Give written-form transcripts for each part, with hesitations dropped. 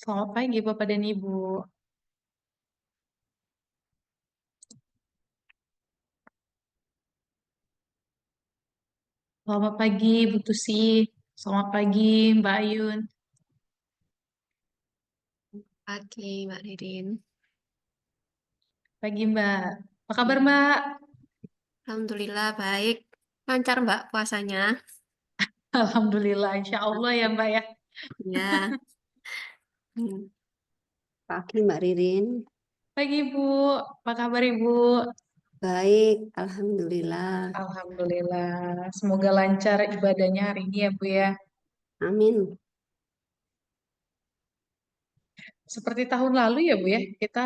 Selamat pagi Bapak dan Ibu. Selamat pagi Bu Tusi. Selamat pagi Mbak Ayun. Pagi, Mbak Ririn. Pagi Mbak. Apa kabar Ya, Mbak? Alhamdulillah baik. Lancar Mbak puasanya. Alhamdulillah, Insya Allah ya Mbak ya. Ya, hmm, Pagi Mbak Ririn. Pagi Bu. Apa kabar Ibu? Baik, Alhamdulillah. Alhamdulillah. Semoga lancar ibadahnya hari ini ya Bu ya. Amin. Seperti tahun lalu ya Bu ya. Kita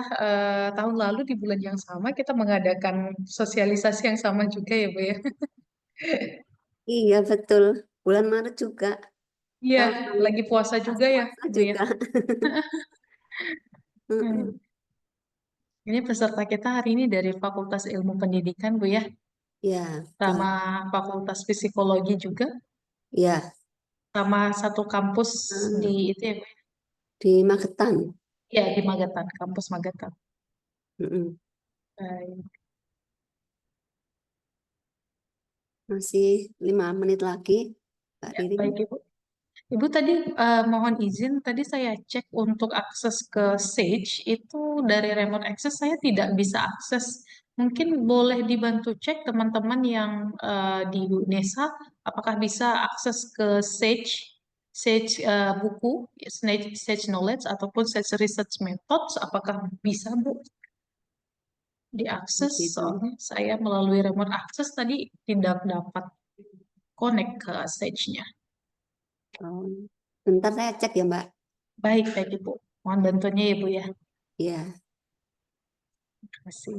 tahun lalu di bulan yang sama kita mengadakan sosialisasi yang sama juga ya Bu ya. Iya betul. Bulan Maret juga. Iya, Tahun lalu lagi puasa pas juga ya puasa Bu ya. juga. Hmm. Mm-mm. Ini peserta kita hari ini dari Fakultas Ilmu Pendidikan, Bu ya, Ya, sama betul. Fakultas Psikologi juga, Ya, sama satu kampus di mm, itu ya, Bu ya, di Magetan. Ya, di Magetan, kampus Magetan. Mm-mm. Baik, Masih 5 menit lagi, Mbak ya, Ririn. baik Ibu. Ibu tadi mohon izin, tadi saya cek untuk akses ke Sage itu dari remote access saya tidak bisa akses. Mungkin boleh dibantu cek teman-teman yang di UNESA, apakah bisa akses ke Sage, Sage buku, Sage Knowledge ataupun Sage Research Methods, apakah bisa Bu diakses? Gitu. Soalnya saya melalui remote access tadi tidak dapat connect ke Sage-nya. Oh, bentar saya cek ya, Mbak. Baik, baik Ibu. Mohon bantuannya ya Bu ya. Ya. Terima kasih.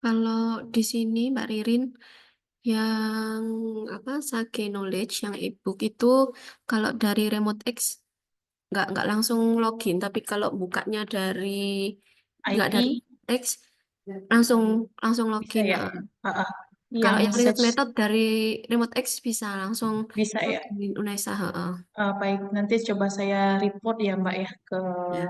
Kalau di sini Mbak Ririn yang apa Sage Knowledge yang ebook itu kalau dari Remote X nggak langsung login, tapi kalau bukanya dari nggak dari IP X langsung langsung bisa login. ya. Ah, ah. Kalau Yang yang research search method dari Remote X bisa langsung bisa ya. login Unesa. Heeh. Baik, nanti coba saya report ya Mbak ya ke Ya,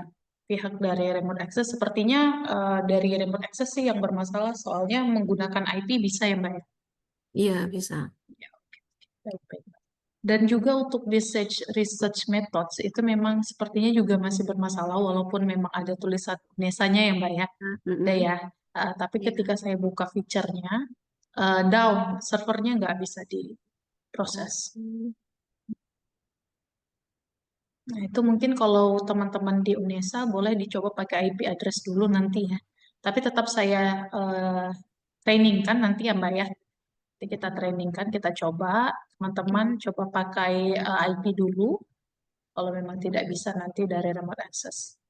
pihak dari remote access. Sepertinya dari remote access sih yang bermasalah soalnya menggunakan IP bisa ya Mbak ya. iya bisa. Ya, baik, baik. Dan juga untuk research research methods itu memang sepertinya juga masih bermasalah walaupun memang ada tulisan nesanya ya Mbak ya. Ada Mm-mm. ya. Tapi Iya. ketika saya buka fiturnya down, servernya nggak bisa diproses. Hmm. Nah, itu mungkin kalau teman-teman di UNESA boleh dicoba pakai IP address dulu nanti ya. Tapi tetap saya training kan nanti ya Mbak ya. Nanti kita training kan, kita coba, teman-teman coba pakai IP dulu. Kalau memang tidak bisa nanti dari remote access.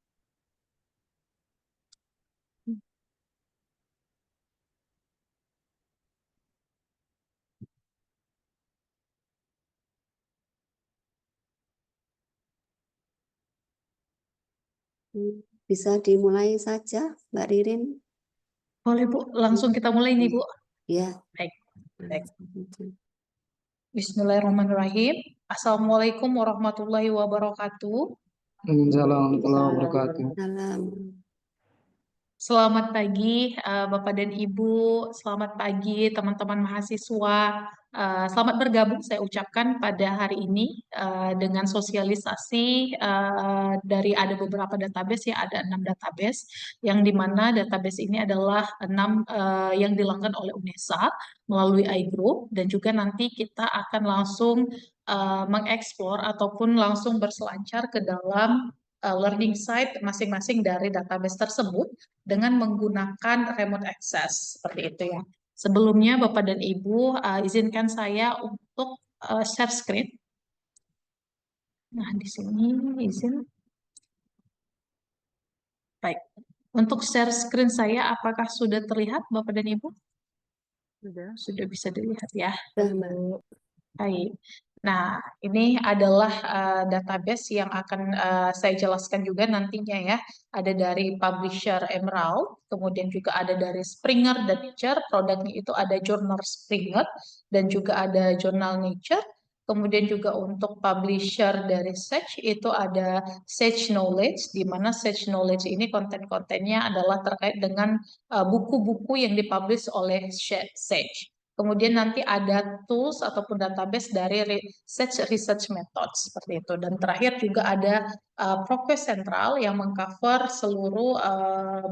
Bisa dimulai saja, Mbak Ririn. Boleh Bu, langsung kita mulai nih Bu. Ya. Baik, baik. Bismillahirrahmanirrahim. Assalamualaikum warahmatullahi wabarakatuh. Waalaikumsalam warahmatullahi wabarakatuh. Salam. Selamat pagi, Bapak dan Ibu. Selamat pagi, teman-teman mahasiswa. Selamat bergabung, saya ucapkan pada hari ini dengan sosialisasi dari ada beberapa database ya, ada 6 database, yang dimana database ini adalah 6 yang dilanggan oleh UNESA melalui iGroup, dan juga nanti kita akan langsung mengeksplor ataupun langsung berselancar ke dalam learning site masing-masing dari database tersebut dengan menggunakan remote access seperti itu ya. Sebelumnya Bapak dan Ibu izinkan saya untuk share screen. Nah, di sini izin. Baik. Untuk share screen saya apakah sudah terlihat Bapak dan Ibu? Sudah bisa dilihat ya. Sudah, Mbak. Baik. Nah, ini adalah database yang akan saya jelaskan juga nantinya ya. Ada dari publisher Emerald, kemudian juga ada dari Springer dan Nature. Produknya itu ada jurnal Springer dan juga ada jurnal Nature. Kemudian juga untuk publisher dari Sage itu ada Sage Knowledge, di mana Sage Knowledge ini konten-kontennya adalah terkait dengan buku-buku yang dipublish oleh Sage. Kemudian nanti ada tools ataupun database dari research methods seperti itu. Dan terakhir juga ada Progress Central yang mengcover seluruh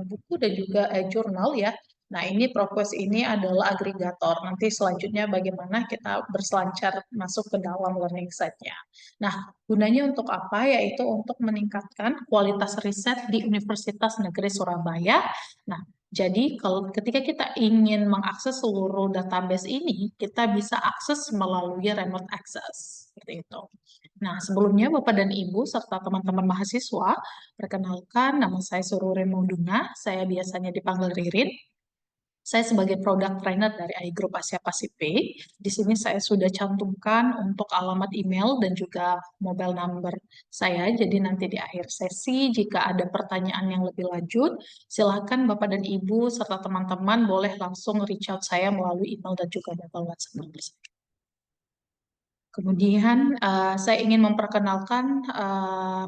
buku dan juga jurnal ya. Nah, ini Progress ini adalah agregator. Nanti selanjutnya bagaimana kita berselancar masuk ke dalam learning site-nya. Nah, gunanya untuk apa? Yaitu untuk meningkatkan kualitas riset di Universitas Negeri Surabaya. Nah, jadi kalau ketika kita ingin mengakses seluruh database ini, kita bisa akses melalui remote access seperti itu. Nah, sebelumnya Bapak dan Ibu serta teman-teman mahasiswa, perkenalkan nama saya Sururin Mauduna, saya biasanya dipanggil Ririn. Saya sebagai product trainer dari iGroup Asia Pasifik. Di sini saya sudah cantumkan untuk alamat email dan juga mobile number saya. Jadi nanti di akhir sesi jika ada pertanyaan yang lebih lanjut, silakan Bapak dan Ibu serta teman-teman boleh langsung reach out saya melalui email dan juga mobile WhatsApp number saya. Kemudian saya ingin memperkenalkan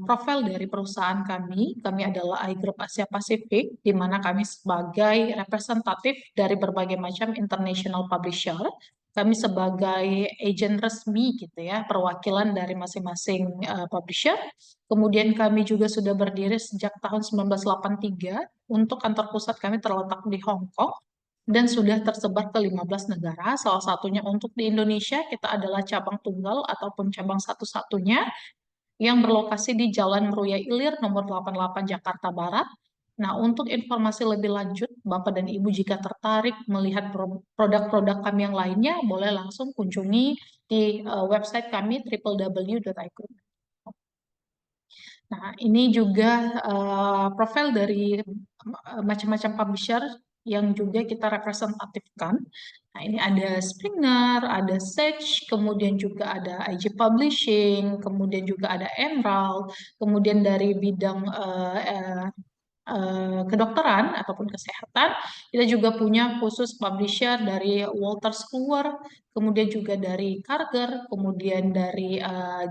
profil dari perusahaan kami. Kami adalah iGroup Asia Pasifik, di mana kami sebagai representatif dari berbagai macam international publisher. Kami sebagai agent resmi gitu ya, perwakilan dari masing-masing publisher. Kemudian kami juga sudah berdiri sejak tahun 1983. Untuk kantor pusat kami terletak di Hong Kong dan sudah tersebar ke 15 negara. Salah satunya untuk di Indonesia, kita adalah cabang tunggal ataupun cabang satu-satunya yang berlokasi di Jalan Meruya Ilir nomor 88 Jakarta Barat. Nah, untuk informasi lebih lanjut, Bapak dan Ibu jika tertarik melihat produk-produk kami yang lainnya, boleh langsung kunjungi di website kami www.icon. Nah, ini juga profil dari macam-macam publisher yang juga kita representatifkan. Nah, ini ada Springer, ada Sage, kemudian juga ada IG Publishing, kemudian juga ada Emerald, kemudian dari bidang kedokteran ataupun kesehatan, kita juga punya khusus publisher dari Wolters Kluwer, kemudian juga dari Karger, kemudian dari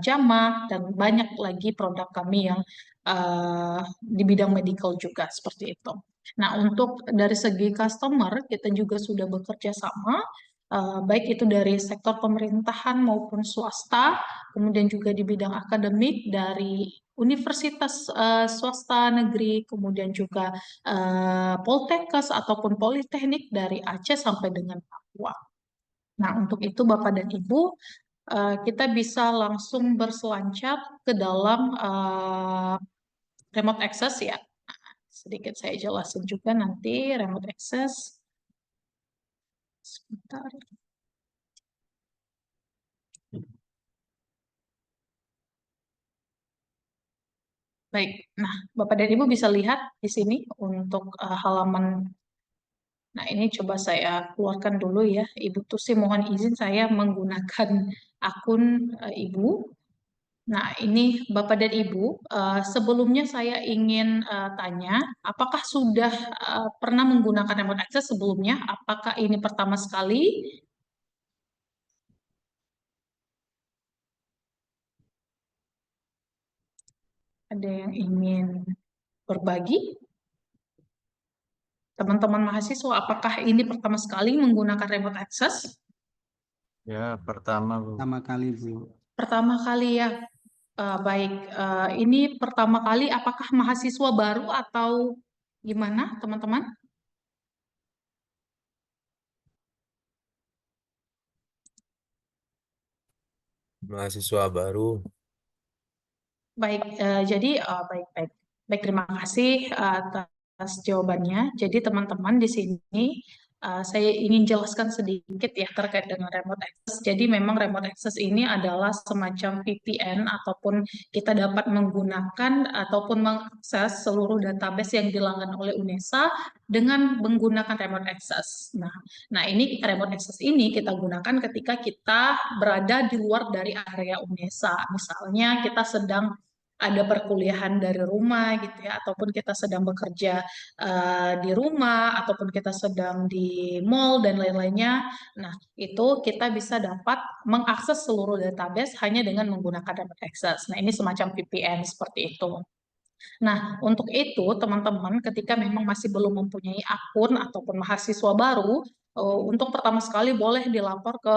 JAMA, dan banyak lagi produk kami yang di bidang medical juga seperti itu. Nah, untuk dari segi customer, kita juga sudah bekerja sama, baik itu dari sektor pemerintahan maupun swasta, kemudian juga di bidang akademik dari universitas swasta negeri, kemudian juga Poltekkes ataupun Politeknik dari Aceh sampai dengan Papua. Nah, untuk itu Bapak dan Ibu, kita bisa langsung berselancar ke dalam remote access ya. Sedikit saya jelasin juga nanti remote access. Sebentar. Baik, nah Bapak dan Ibu bisa lihat di sini untuk halaman. Nah ini coba saya keluarkan dulu ya. Ibu Tusi mohon izin saya menggunakan akun Ibu. Nah ini Bapak dan Ibu, sebelumnya saya ingin tanya, apakah sudah pernah menggunakan remote access sebelumnya? Apakah ini pertama sekali? Ada yang ingin berbagi? Teman-teman mahasiswa, apakah ini pertama sekali menggunakan remote access? Ya, pertama, Bu. Pertama kali, Bu. Pertama kali ya. Baik, ini pertama kali apakah mahasiswa baru atau gimana, teman-teman? Mahasiswa baru. Baik, jadi baik. Baik, terima kasih atas jawabannya. Jadi teman-teman di sini saya ingin jelaskan sedikit ya terkait dengan remote access. Jadi memang remote access ini adalah semacam VPN ataupun kita dapat menggunakan ataupun mengakses seluruh database yang dilanggan oleh UNESA dengan menggunakan remote access. Nah ini remote access ini kita gunakan ketika kita berada di luar dari area UNESA. Misalnya kita sedang ada perkuliahan dari rumah gitu ya, ataupun kita sedang bekerja di rumah, ataupun kita sedang di mall dan lain-lainnya. Nah, itu kita bisa dapat mengakses seluruh database hanya dengan menggunakan remote access. Nah, ini semacam VPN seperti itu. Nah, untuk itu teman-teman ketika memang masih belum mempunyai akun ataupun mahasiswa baru, untuk pertama sekali boleh dilapor ke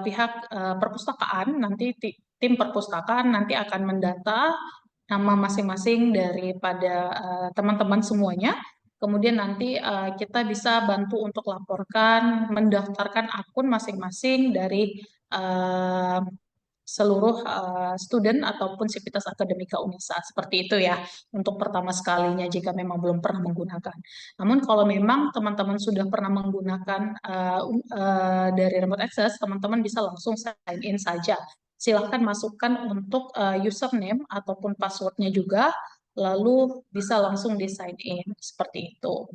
pihak perpustakaan, nanti tim perpustakaan nanti akan mendata nama masing-masing daripada teman-teman semuanya. Kemudian nanti kita bisa bantu untuk laporkan, mendaftarkan akun masing-masing dari seluruh student ataupun sivitas akademika UNESA. Seperti itu ya, untuk pertama sekalinya jika memang belum pernah menggunakan. Namun kalau memang teman-teman sudah pernah menggunakan dari remote access, teman-teman bisa langsung sign in saja. Silahkan masukkan untuk username ataupun passwordnya juga, lalu bisa langsung di sign in, seperti itu.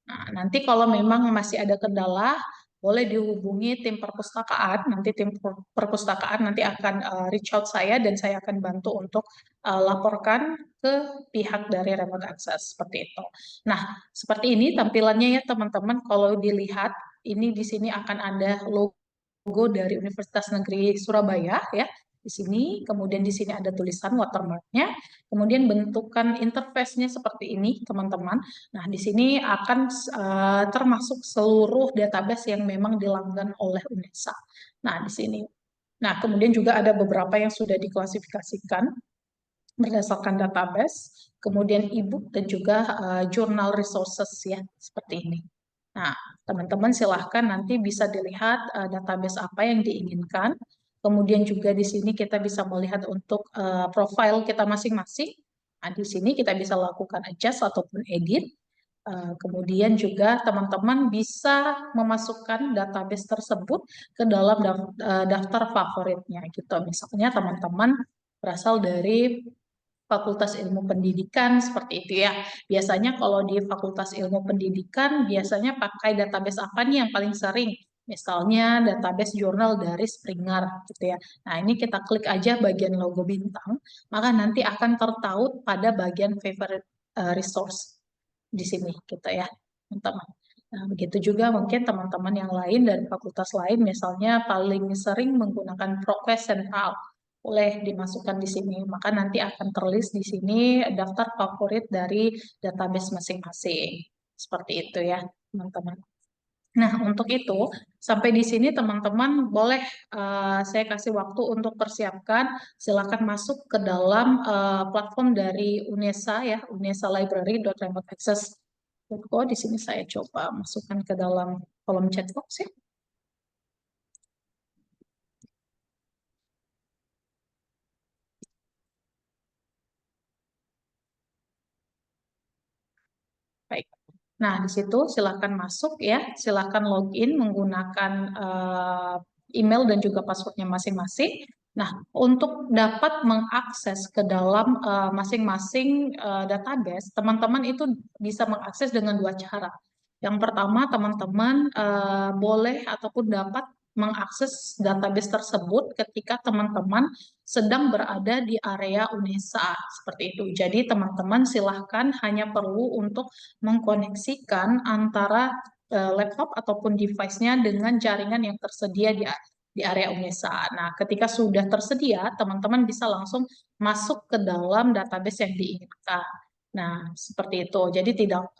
Nah, nanti kalau memang masih ada kendala, boleh dihubungi tim perpustakaan. Nanti tim perpustakaan nanti akan reach out saya dan saya akan bantu untuk laporkan ke pihak dari remote access seperti itu. Nah, seperti ini tampilannya ya teman-teman. Kalau dilihat ini di sini akan ada logo dari Universitas Negeri Surabaya ya. Di sini, kemudian di sini ada tulisan watermarknya, kemudian bentukan interface-nya seperti ini, teman-teman. Nah, di sini akan termasuk seluruh database yang memang dilanggan oleh UNESA. Nah, di sini. Nah, kemudian juga ada beberapa yang sudah diklasifikasikan berdasarkan database, kemudian e-book dan juga journal resources ya, seperti ini. Nah, teman-teman silahkan nanti bisa dilihat database apa yang diinginkan. Kemudian juga di sini kita bisa melihat untuk profile kita masing-masing. Nah, di sini kita bisa lakukan adjust ataupun edit. Kemudian juga teman-teman bisa memasukkan database tersebut ke dalam daftar favoritnya gitu. Misalnya teman-teman berasal dari Fakultas Ilmu Pendidikan seperti itu ya. Biasanya kalau di Fakultas Ilmu Pendidikan biasanya pakai database apa nih yang paling sering? Misalnya database jurnal dari Springer gitu ya. Nah, ini kita klik aja bagian logo bintang, maka nanti akan tertaut pada bagian favorite resource di sini gitu ya, teman-teman. Nah, begitu juga mungkin teman-teman yang lain dari fakultas lain misalnya paling sering menggunakan ProQuest Central, boleh dimasukkan di sini. Maka nanti akan terlist di sini daftar favorit dari database masing-masing. Seperti itu ya, teman-teman. Nah, untuk itu, sampai di sini teman-teman boleh saya kasih waktu untuk persiapkan. Silakan masuk ke dalam platform dari UNESA ya, unesa.library.remoteaccess.co. Di sini saya coba masukkan ke dalam kolom chat box ya. Baik. Nah, di situ silakan masuk ya, silakan login menggunakan email dan juga passwordnya masing-masing. Nah, untuk dapat mengakses ke dalam masing-masing database, teman-teman itu bisa mengakses dengan dua cara. Yang pertama, teman-teman boleh ataupun dapat mengakses database tersebut ketika teman-teman sedang berada di area UNESA, seperti itu. Jadi, teman-teman silahkan hanya perlu untuk mengkoneksikan antara laptop ataupun device-nya dengan jaringan yang tersedia di area UNESA. Nah, ketika sudah tersedia, teman-teman bisa langsung masuk ke dalam database yang diinginkan. Nah, seperti itu. Jadi tidak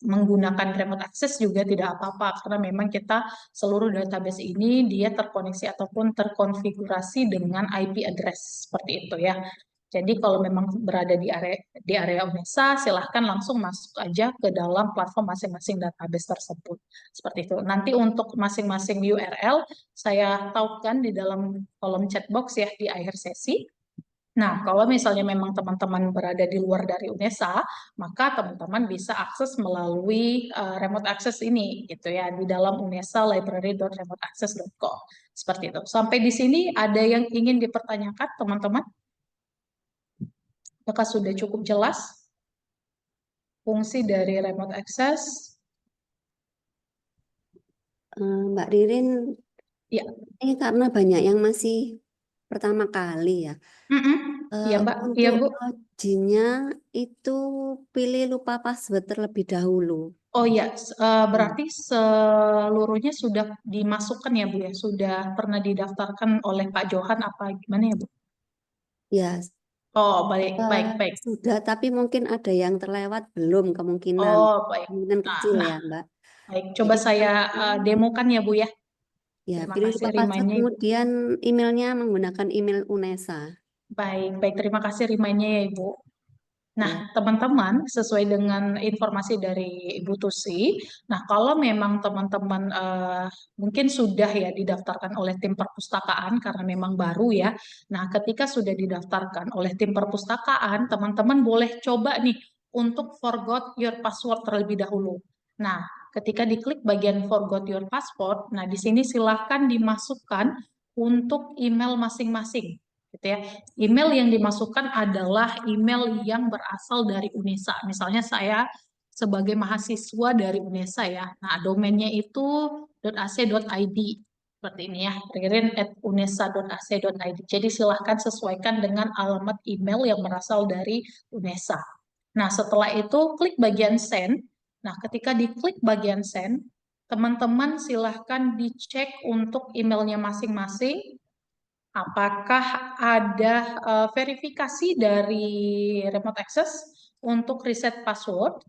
menggunakan remote access juga tidak apa-apa karena memang kita seluruh database ini dia terkoneksi ataupun terkonfigurasi dengan IP address seperti itu ya. Jadi kalau memang berada di area UNESA, silahkan langsung masuk aja ke dalam platform masing-masing database tersebut. Seperti itu. Nanti untuk masing-masing URL, saya tautkan di dalam kolom chat box ya di akhir sesi. Nah, kalau misalnya memang teman-teman berada di luar dari UNESA, maka teman-teman bisa akses melalui remote access ini, gitu ya, di dalam UNESA library.remoteaccess.co. Seperti itu. Sampai di sini ada yang ingin dipertanyakan, teman-teman? Apakah sudah cukup jelas fungsi dari remote access? Mbak Ririn, Ya, ini karena banyak yang masih pertama kali ya. Iya Mbak, iya Untuk Bu. loginnya itu pilih lupa password terlebih dahulu. Oh iya, berarti seluruhnya sudah dimasukkan ya Bu ya, sudah pernah didaftarkan oleh Pak Johan apa gimana ya Bu? Ya, Oh baik, baik, eh, baik. sudah, tapi mungkin ada yang terlewat belum kemungkinan, Oh baik. kemungkinan Nah, kecil nah, ya, Mbak. baik. Coba Jadi saya demokan ya Bu ya. ya Terima pilih kasih lupa password, remind-nya Ibu. kemudian emailnya menggunakan email UNESA. Baik, baik. Terima kasih remind-nya ya Ibu. Nah, Ya, teman-teman, sesuai dengan informasi dari Ibu Tusi, nah kalau memang teman-teman mungkin sudah ya didaftarkan oleh tim perpustakaan karena memang baru ya. Nah, ketika sudah didaftarkan oleh tim perpustakaan, teman-teman boleh coba nih untuk forgot your password terlebih dahulu. Nah, ketika diklik bagian forgot your password, nah di sini silahkan dimasukkan untuk email masing-masing gitu ya. Email yang dimasukkan adalah email yang berasal dari UNESA. Misalnya saya sebagai mahasiswa dari UNESA ya. Nah, domainnya itu .ac.id seperti ini ya, ririn@unesa.ac.id. Jadi silahkan sesuaikan dengan alamat email yang berasal dari UNESA. Nah, setelah itu klik bagian send. Nah, ketika diklik bagian send, teman-teman silahkan dicek untuk emailnya masing-masing apakah ada verifikasi dari remote access untuk reset password?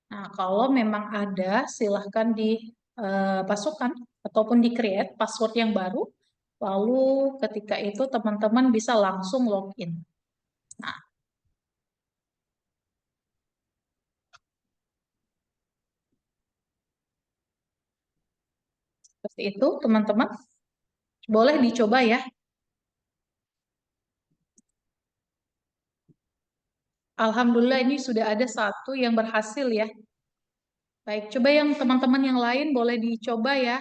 Nah, kalau memang ada, silahkan dimasukkan ataupun di-create password yang baru. Lalu ketika itu teman-teman bisa langsung login. Nah, seperti itu teman-teman. Boleh dicoba ya. Alhamdulillah ini sudah ada satu yang berhasil ya. Baik, coba yang teman-teman yang lain boleh dicoba ya.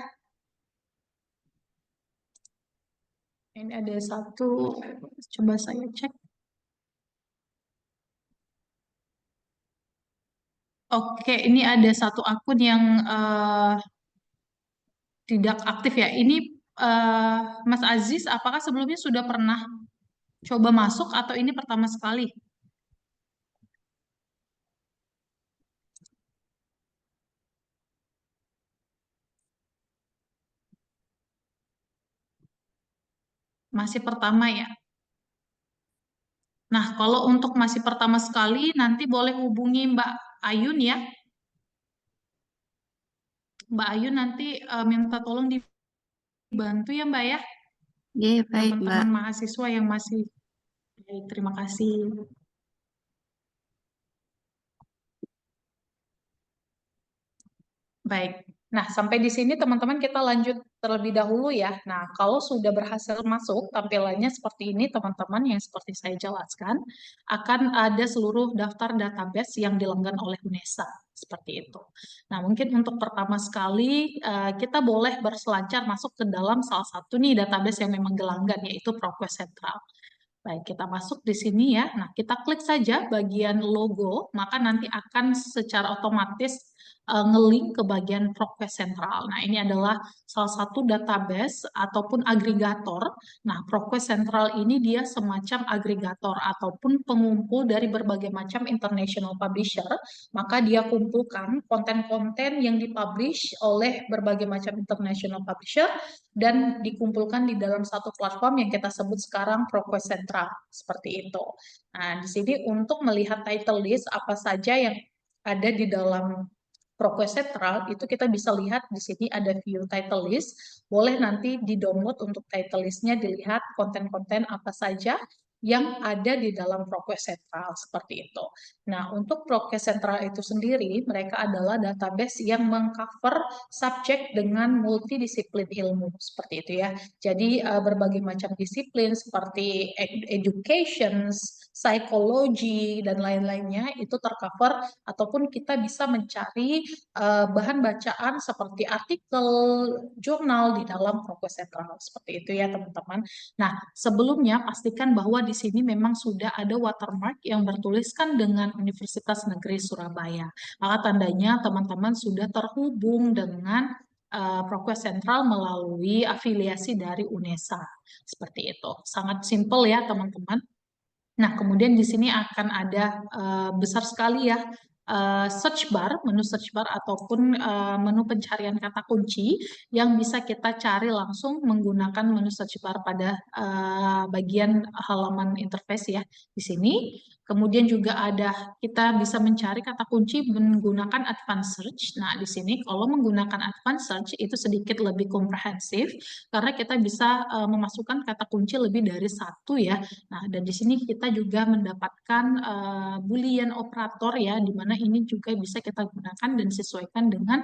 Ini ada satu, coba saya cek. Oke, ini ada satu akun yang tidak aktif ya. Ini Mas Aziz, apakah sebelumnya sudah pernah coba masuk atau ini pertama sekali? Masih pertama ya. Nah, kalau untuk masih pertama sekali, nanti boleh hubungi Mbak Ayun ya. Mbak Ayun nanti minta tolong dibantu ya Mbak ya. Iya, baik, Mbak. Teman-teman mahasiswa yang masih. Baik, terima kasih. Baik. Nah, sampai di sini teman-teman kita lanjut terlebih dahulu ya. Nah, kalau sudah berhasil masuk, tampilannya seperti ini teman-teman yang seperti saya jelaskan, akan ada seluruh daftar database yang dilanggan oleh UNESA. Seperti itu. Nah, mungkin untuk pertama sekali kita boleh berselancar masuk ke dalam salah satu nih database yang memang dilanggan, yaitu ProQuest Central. Baik, kita masuk di sini ya. Nah, kita klik saja bagian logo, maka nanti akan secara otomatis ngelink ke bagian ProQuest Central. Nah, ini adalah salah satu database ataupun agregator. Nah, ProQuest Central ini dia semacam agregator ataupun pengumpul dari berbagai macam international publisher. Maka dia kumpulkan konten-konten yang dipublish oleh berbagai macam international publisher dan dikumpulkan di dalam satu platform yang kita sebut sekarang ProQuest Central. Seperti itu. Nah, di sini untuk melihat title list apa saja yang ada di dalam ProQuest Central itu kita bisa lihat di sini ada view title list. Boleh nanti di-download untuk title listnya dilihat konten-konten apa saja yang ada di dalam ProQuest Central seperti itu. Nah, untuk ProQuest Central itu sendiri mereka adalah database yang mengcover subjek dengan multidisiplin ilmu seperti itu ya. Jadi berbagai macam disiplin seperti education, psikologi dan lain-lainnya itu tercover ataupun kita bisa mencari bahan bacaan seperti artikel, jurnal di dalam ProQuest Central seperti itu ya teman-teman. Nah, sebelumnya pastikan bahwa di sini memang sudah ada watermark yang bertuliskan dengan Universitas Negeri Surabaya. Maka tandanya teman-teman sudah terhubung dengan ProQuest Central melalui afiliasi dari UNESA. Seperti itu. Sangat simpel ya teman-teman. Nah, kemudian di sini akan ada besar sekali ya search bar, menu search bar ataupun menu pencarian kata kunci yang bisa kita cari langsung menggunakan menu search bar pada bagian halaman interface ya di sini. Kemudian juga ada kita bisa mencari kata kunci menggunakan advanced search. Nah, di sini kalau menggunakan advanced search itu sedikit lebih komprehensif karena kita bisa memasukkan kata kunci lebih dari satu ya. Nah, dan di sini kita juga mendapatkan Boolean operator ya, di mana ini juga bisa kita gunakan dan sesuaikan dengan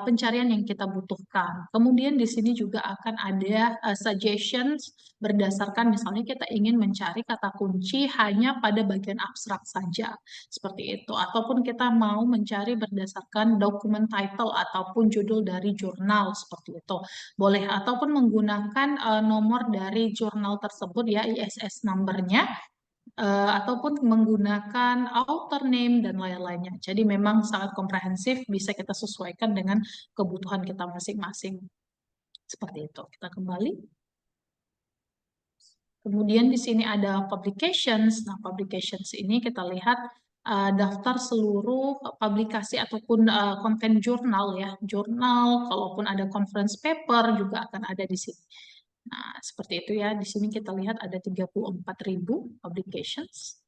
pencarian yang kita butuhkan. Kemudian di sini juga akan ada suggestions berdasarkan misalnya kita ingin mencari kata kunci hanya pada bagian abstrak saja, seperti itu. Ataupun kita mau mencari berdasarkan dokumen title ataupun judul dari jurnal, seperti itu. Boleh, ataupun menggunakan nomor dari jurnal tersebut ya, ISS number-nya, ataupun menggunakan author name dan lain-lainnya. Jadi memang sangat komprehensif, bisa kita sesuaikan dengan kebutuhan kita masing-masing. Seperti itu. Kita kembali. Kemudian di sini ada publications. Nah, publications ini kita lihat daftar seluruh publikasi ataupun konten jurnal ya. Jurnal, kalaupun ada conference paper juga akan ada di sini. Nah, seperti itu ya. Di sini kita lihat ada 34.000 publications.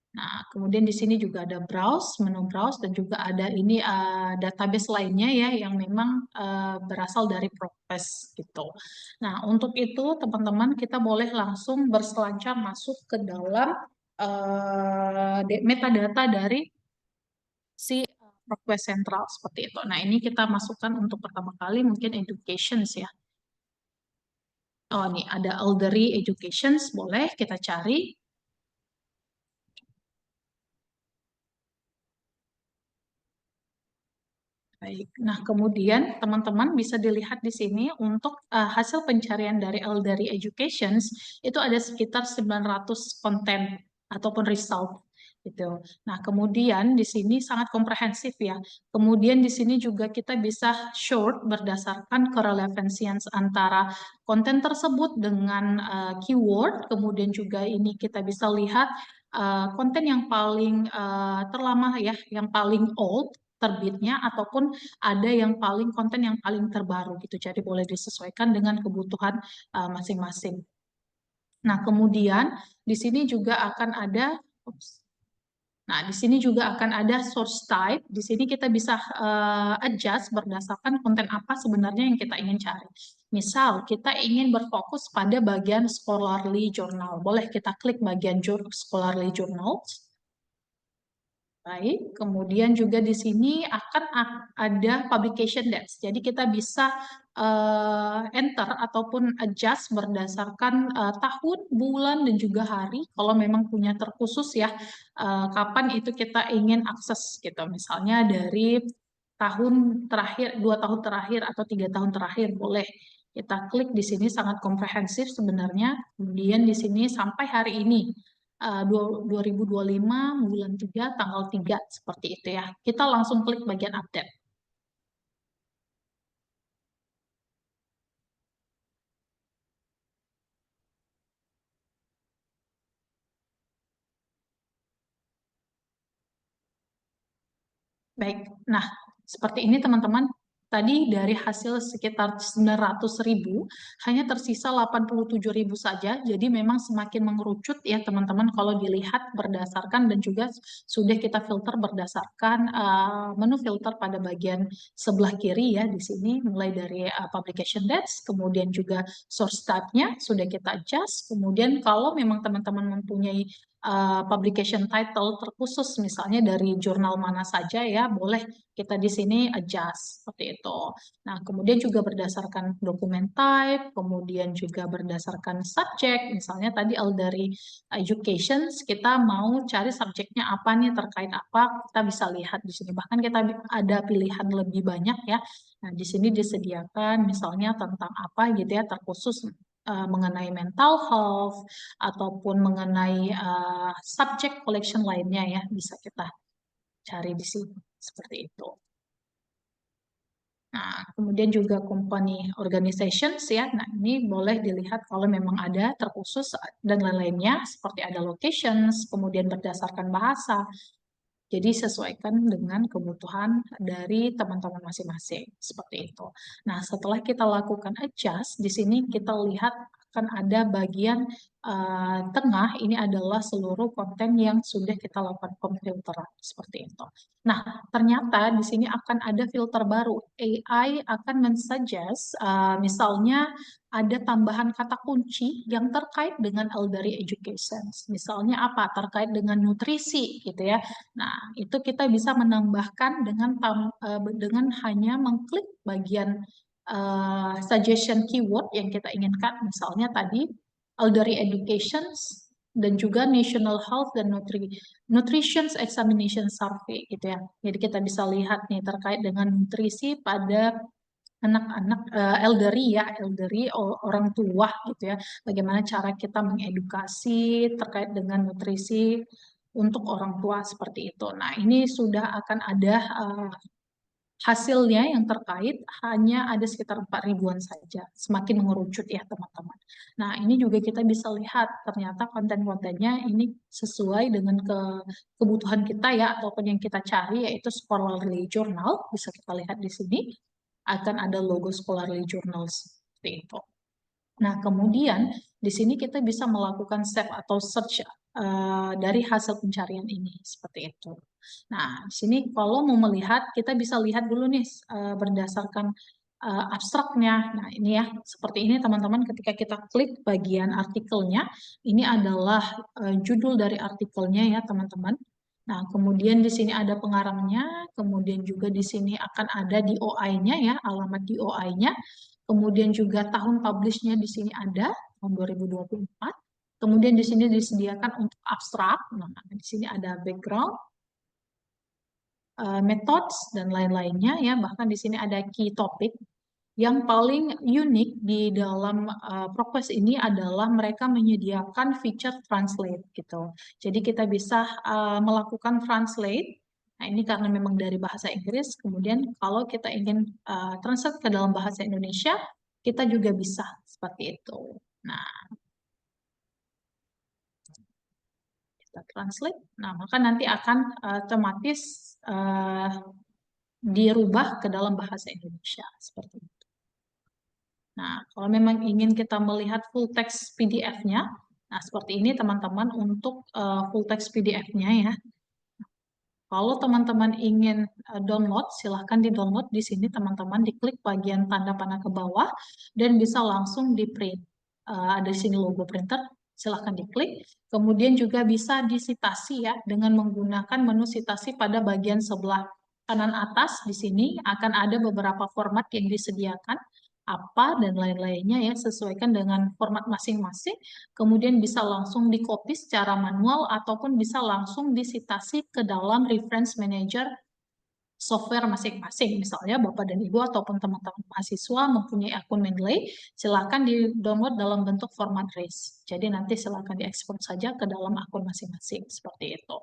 Nah, kemudian di sini juga ada browse, menu browse, dan juga ada ini database lainnya ya yang memang berasal dari ProQuest gitu. Nah, untuk itu teman-teman kita boleh langsung berselancar masuk ke dalam metadata dari si ProQuest Central seperti itu. Nah, ini kita masukkan untuk pertama kali mungkin educations ya. Oh, ini ada Elderly Educations, boleh kita cari. Baik, nah kemudian teman-teman bisa dilihat di sini untuk hasil pencarian dari Elderly Educations itu ada sekitar 900 konten ataupun result. gitu. Nah, kemudian di sini sangat komprehensif ya. Kemudian di sini juga kita bisa short berdasarkan kerelevansian antara konten tersebut dengan keyword. Kemudian juga ini kita bisa lihat konten yang paling terlama ya, yang paling old terbitnya ataupun ada yang paling konten yang paling terbaru gitu. Jadi boleh disesuaikan dengan kebutuhan masing-masing. Nah, kemudian di sini juga akan ada Nah, di sini juga akan ada source type. Di sini kita bisa adjust berdasarkan konten apa sebenarnya yang kita ingin cari. Misal, kita ingin berfokus pada bagian scholarly journal. Boleh kita klik bagian scholarly journal. Baik, kemudian juga di sini akan ada publication dates. Jadi kita bisa enter ataupun adjust berdasarkan tahun, bulan, dan juga hari. Kalau memang punya terkhusus ya, kapan itu kita ingin akses gitu. Misalnya dari tahun terakhir, 2 tahun terakhir atau 3 tahun terakhir, boleh. Kita klik di sini sangat komprehensif sebenarnya. Kemudian di sini sampai hari ini. 2025 bulan 3 tanggal 3 seperti itu ya. Kita langsung klik bagian update. Baik, nah seperti ini teman-teman. Tadi dari hasil sekitar 900.000, hanya tersisa 87.000 saja. Jadi memang semakin mengerucut ya teman-teman kalau dilihat berdasarkan dan juga sudah kita filter berdasarkan menu filter pada bagian sebelah kiri ya di sini. Mulai dari publication dates, kemudian juga source type-nya sudah kita adjust. Kemudian kalau memang teman-teman mempunyai publication title terkhusus misalnya dari jurnal mana saja ya, boleh kita di sini adjust seperti itu. Nah, kemudian juga berdasarkan dokumen type, kemudian juga berdasarkan subject, misalnya tadi dari education, kita mau cari subjeknya apa nih, terkait apa, kita bisa lihat di sini. Bahkan kita ada pilihan lebih banyak ya. Nah, di sini disediakan misalnya tentang apa gitu ya, terkhusus mengenai mental health ataupun mengenai subject collection lainnya ya, bisa kita cari di sini seperti itu. Nah, kemudian juga company organizations ya. Nah, ini boleh dilihat kalau memang ada terkhusus dan lain-lainnya seperti ada locations, kemudian berdasarkan bahasa. Jadi sesuaikan dengan kebutuhan dari teman-teman masing-masing seperti itu. Nah, setelah kita lakukan adjust, di sini kita lihat akan ada bagian tengah, ini adalah seluruh konten yang sudah kita lakukan pemfilteran seperti itu. Nah, ternyata di sini akan ada filter baru. AI akan mensuggest misalnya ada tambahan kata kunci yang terkait dengan elderly education. Misalnya apa? Terkait dengan nutrisi gitu ya. Nah, itu kita bisa menambahkan dengan hanya mengklik bagian suggestion keyword yang kita inginkan. Misalnya tadi elderly education dan juga National Health dan Nutrition Examination Survey gitu ya. Jadi kita bisa lihat nih terkait dengan nutrisi pada anak-anak elderly orang tua gitu ya. Bagaimana cara kita mengedukasi terkait dengan nutrisi untuk orang tua seperti itu. Nah, ini sudah akan ada hasilnya yang terkait hanya ada sekitar 4.000-an saja. Semakin mengerucut ya teman-teman. Nah, ini juga kita bisa lihat ternyata konten-kontennya ini sesuai dengan kebutuhan kita ya, ataupun yang kita cari yaitu scholarly journal. Bisa kita lihat di sini akan ada logo scholarly journal seperti itu. Nah, kemudian di sini kita bisa melakukan save atau search dari hasil pencarian ini seperti itu. Nah, di sini kalau mau melihat, kita bisa lihat dulu nih berdasarkan abstraknya. Nah, ini ya, seperti ini teman-teman ketika kita klik bagian artikelnya, ini adalah judul dari artikelnya ya teman-teman. Nah, kemudian di sini ada pengarangnya, kemudian juga di sini akan ada DOI-nya ya, alamat DOI-nya. Kemudian juga tahun publish-nya di sini ada, tahun 2024. Kemudian di sini disediakan untuk abstrak. Nah, di sini ada background, methods, dan lain-lainnya ya. Bahkan di sini ada key topic. Yang paling unik di dalam ProQuest ini adalah mereka menyediakan feature translate gitu. Jadi kita bisa melakukan translate. Nah, ini karena memang dari bahasa Inggris, kemudian kalau kita ingin translate ke dalam bahasa Indonesia, kita juga bisa seperti itu. Nah, kita translate. Nah, maka nanti akan otomatis dirubah ke dalam bahasa Indonesia seperti itu. Nah, kalau memang ingin kita melihat full text PDF-nya, nah seperti ini teman-teman untuk full text PDF-nya ya. Kalau teman-teman ingin download, silahkan di-download di sini teman-teman, diklik bagian tanda panah ke bawah dan bisa langsung di-print. Ada di sini logo printer, silahkan diklik. Kemudian juga bisa disitasi ya dengan menggunakan menu sitasi pada bagian sebelah kanan atas. Di sini akan ada beberapa format yang disediakan, apa dan lain-lainnya ya, sesuaikan dengan format masing-masing. Kemudian bisa langsung di-copy secara manual ataupun bisa langsung disitasi ke dalam reference manager software masing-masing. Misalnya Bapak dan Ibu ataupun teman-teman mahasiswa mempunyai akun Mendeley, silakan di-download dalam bentuk format RAIS. Jadi nanti silakan diekspor saja ke dalam akun masing-masing seperti itu.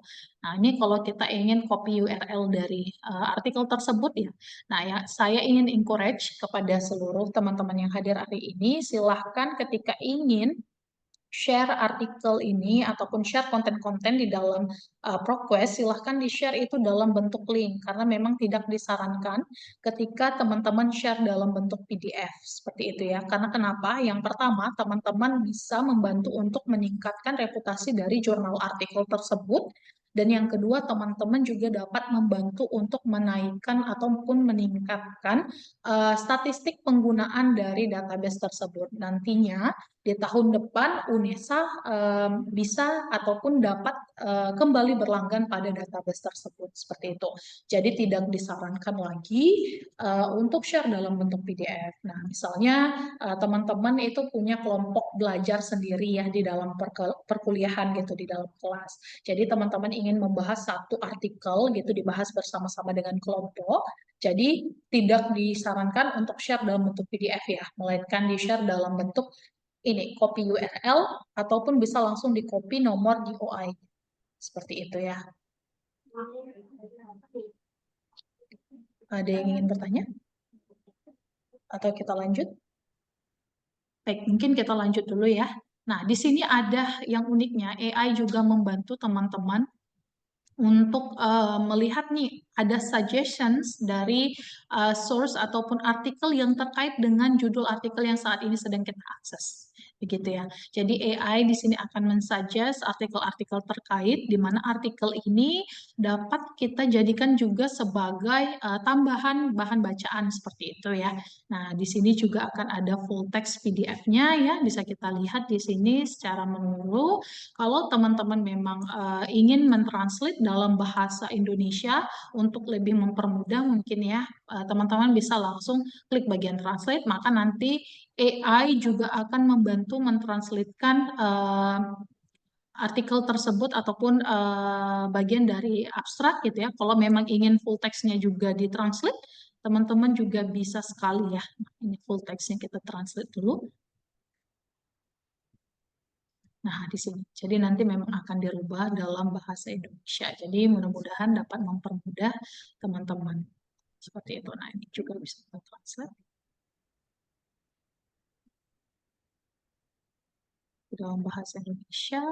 Nah, ini kalau kita ingin copy URL dari artikel tersebut ya. Nah, ya saya ingin encourage kepada seluruh teman-teman yang hadir hari ini, silahkan ketika ingin share artikel ini ataupun share konten-konten di dalam ProQuest, silahkan di-share itu dalam bentuk link, karena memang tidak disarankan ketika teman-teman share dalam bentuk PDF, seperti itu ya. Karena kenapa? Yang pertama, teman-teman bisa membantu untuk meningkatkan reputasi dari jurnal artikel tersebut, dan yang kedua, teman-teman juga dapat membantu untuk menaikkan ataupun meningkatkan statistik penggunaan dari database tersebut. Nantinya, di tahun depan UNESA bisa ataupun dapat kembali berlangganan pada database tersebut seperti itu. Jadi tidak disarankan lagi untuk share dalam bentuk PDF. Nah, misalnya teman-teman itu punya kelompok belajar sendiri ya di dalam perkuliahan gitu di dalam kelas. Jadi teman-teman ingin membahas satu artikel gitu dibahas bersama-sama dengan kelompok. Jadi tidak disarankan untuk share dalam bentuk PDF ya, melainkan di-share dalam bentuk ini copy URL ataupun bisa langsung di copy nomor DOI seperti itu ya. Ada yang ingin bertanya atau kita lanjut? Baik, mungkin kita lanjut dulu ya. Nah, di sini ada yang uniknya, AI juga membantu teman-teman untuk melihat nih ada suggestions dari source ataupun artikel yang terkait dengan judul artikel yang saat ini sedang kita akses. Begitu ya. Jadi AI di sini akan mensuggest artikel-artikel terkait di mana artikel ini dapat kita jadikan juga sebagai tambahan bahan bacaan seperti itu ya. Nah, di sini juga akan ada full text PDF-nya ya, bisa kita lihat di sini secara menyeluruh. Kalau teman-teman memang ingin mentranslate dalam bahasa Indonesia untuk lebih mempermudah mungkin ya, teman-teman bisa langsung klik bagian translate, maka nanti AI juga akan membantu mentranslatekan artikel tersebut ataupun bagian dari abstrak gitu ya. Kalau memang ingin full text-nya juga ditranslate, teman-teman juga bisa sekali ya. Ini full text-nya kita translate dulu. Nah, di sini. Jadi nanti memang akan dirubah dalam bahasa Indonesia. Jadi mudah-mudahan dapat mempermudah teman-teman. Seperti itu. Nah, ini juga bisa kita translate dalam bahasa Indonesia.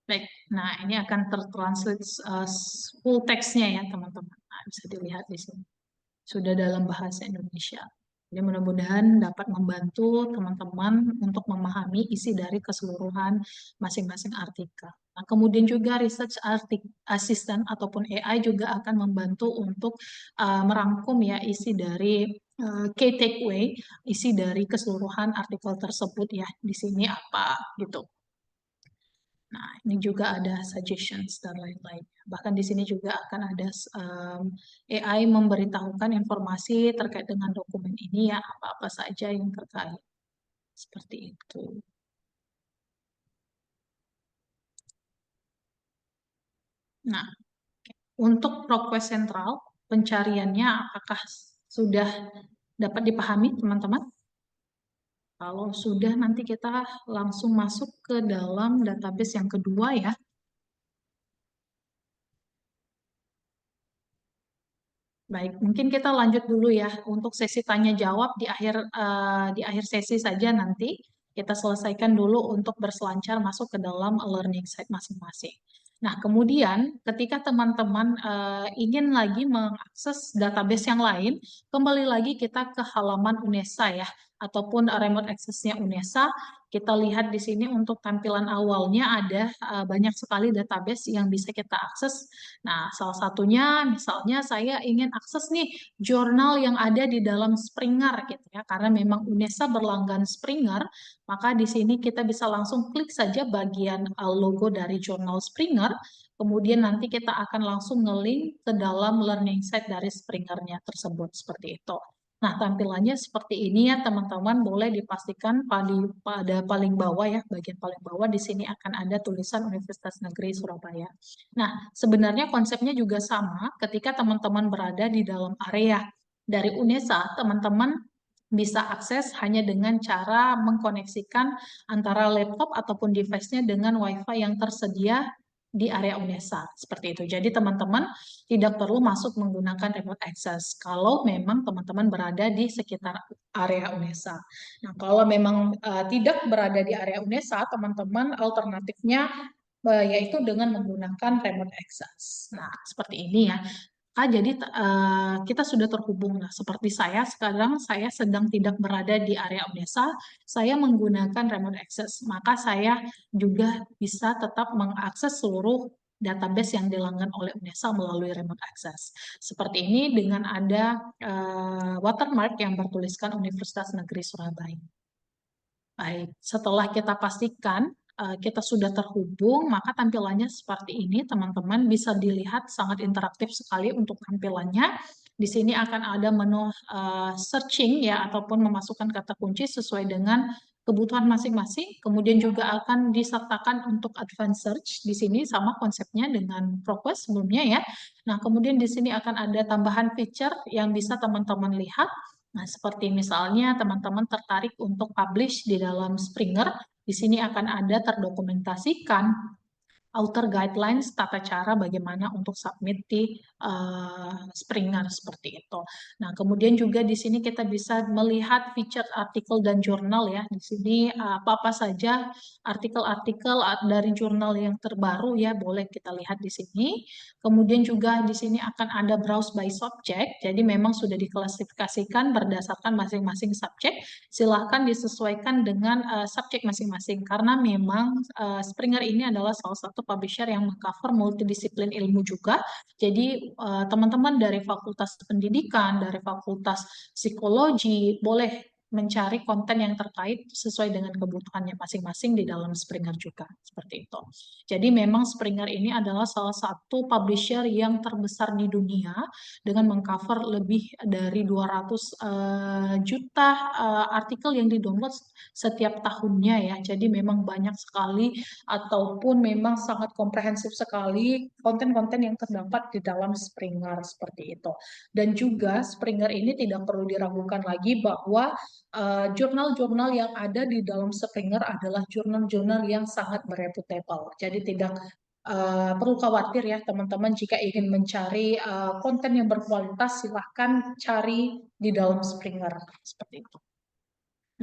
Baik, nah ini akan tertranslate full text-nya ya teman-teman. Nah, bisa dilihat di sini. Sudah dalam bahasa Indonesia. Jadi mudah-mudahan dapat membantu teman-teman untuk memahami isi dari keseluruhan masing-masing artikel. Nah, kemudian juga research assistant ataupun AI juga akan membantu untuk merangkum ya isi dari key takeaway, isi dari keseluruhan artikel tersebut ya. Di sini apa gitu. Nah, ini juga ada suggestions dan lain-lain. Bahkan di sini juga akan ada AI memberitahukan informasi terkait dengan dokumen ini ya, apa-apa saja yang terkait. Seperti itu. Nah, Untuk ProQuest Sentral, pencariannya apakah sudah dapat dipahami, teman-teman? Kalau sudah, nanti kita langsung masuk ke dalam database yang kedua ya. Baik, mungkin kita lanjut dulu ya untuk sesi tanya jawab di akhir sesi saja nanti kita selesaikan dulu untuk berselancar masuk ke dalam learning site masing-masing. Nah, kemudian ketika teman-teman ingin lagi mengakses database yang lain, kembali lagi kita ke halaman UNESA ya, ataupun remote access-nya UNESA. Kita lihat di sini untuk tampilan awalnya ada banyak sekali database yang bisa kita akses. Nah, salah satunya misalnya saya ingin akses nih jurnal yang ada di dalam Springer gitu ya. Karena memang UNESA berlangganan Springer, maka di sini kita bisa langsung klik saja bagian logo dari jurnal Springer. Kemudian nanti kita akan langsung ngelink ke dalam learning site dari Springernya tersebut seperti itu. Nah, tampilannya seperti ini ya teman-teman, boleh dipastikan pada paling bawah ya, bagian paling bawah di sini akan ada tulisan Universitas Negeri Surabaya. Nah, sebenarnya konsepnya juga sama ketika teman-teman berada di dalam area dari UNESA, teman-teman bisa akses hanya dengan cara mengkoneksikan antara laptop ataupun device-nya dengan WiFi yang tersedia di area UNESA, seperti itu. Jadi teman-teman tidak perlu masuk menggunakan remote access kalau memang teman-teman berada di sekitar area UNESA. Nah, kalau memang tidak berada di area UNESA, teman-teman alternatifnya yaitu dengan menggunakan remote access. Nah, seperti ini ya. Jadi kita sudah terhubung. Nah, seperti saya sekarang, saya sedang tidak berada di area UNESA, saya menggunakan remote access. Maka saya juga bisa tetap mengakses seluruh database yang dilanggan oleh UNESA melalui remote access. Seperti ini dengan ada watermark yang bertuliskan Universitas Negeri Surabaya. Baik, setelah kita pastikan kita sudah terhubung, maka tampilannya seperti ini, teman-teman bisa dilihat sangat interaktif sekali untuk tampilannya. Di sini akan ada menu searching ya, ataupun memasukkan kata kunci sesuai dengan kebutuhan masing-masing. Kemudian juga akan disertakan untuk advanced search. Di sini sama konsepnya dengan ProQuest sebelumnya ya. Nah, kemudian di sini akan ada tambahan feature yang bisa teman-teman lihat. Nah, seperti misalnya teman-teman tertarik untuk publish di dalam Springer, di sini akan ada terdokumentasikan author guidelines, tata cara bagaimana untuk submit di Springer seperti itu. Nah, kemudian juga di sini kita bisa melihat featured artikel dan jurnal ya. Di sini apa-apa saja artikel-artikel dari jurnal yang terbaru ya, boleh kita lihat di sini. Kemudian juga di sini akan ada browse by subject. Jadi memang sudah diklasifikasikan berdasarkan masing-masing subjek. Silahkan disesuaikan dengan subjek masing-masing karena memang Springer ini adalah salah satu publisher yang mengcover multidisiplin ilmu juga. Jadi teman-teman dari Fakultas Pendidikan, dari Fakultas Psikologi boleh mencari konten yang terkait sesuai dengan kebutuhannya masing-masing di dalam Springer juga, seperti itu. Jadi memang Springer ini adalah salah satu publisher yang terbesar di dunia dengan mengcover lebih dari 200 juta artikel yang didownload setiap tahunnya ya. Jadi memang banyak sekali ataupun memang sangat komprehensif sekali konten-konten yang terdapat di dalam Springer seperti itu. Dan juga Springer ini tidak perlu diragukan lagi bahwa jurnal-jurnal yang ada di dalam Springer adalah jurnal-jurnal yang sangat reputable. Jadi tidak perlu khawatir ya teman-teman jika ingin mencari konten yang berkualitas silahkan cari di dalam Springer seperti itu.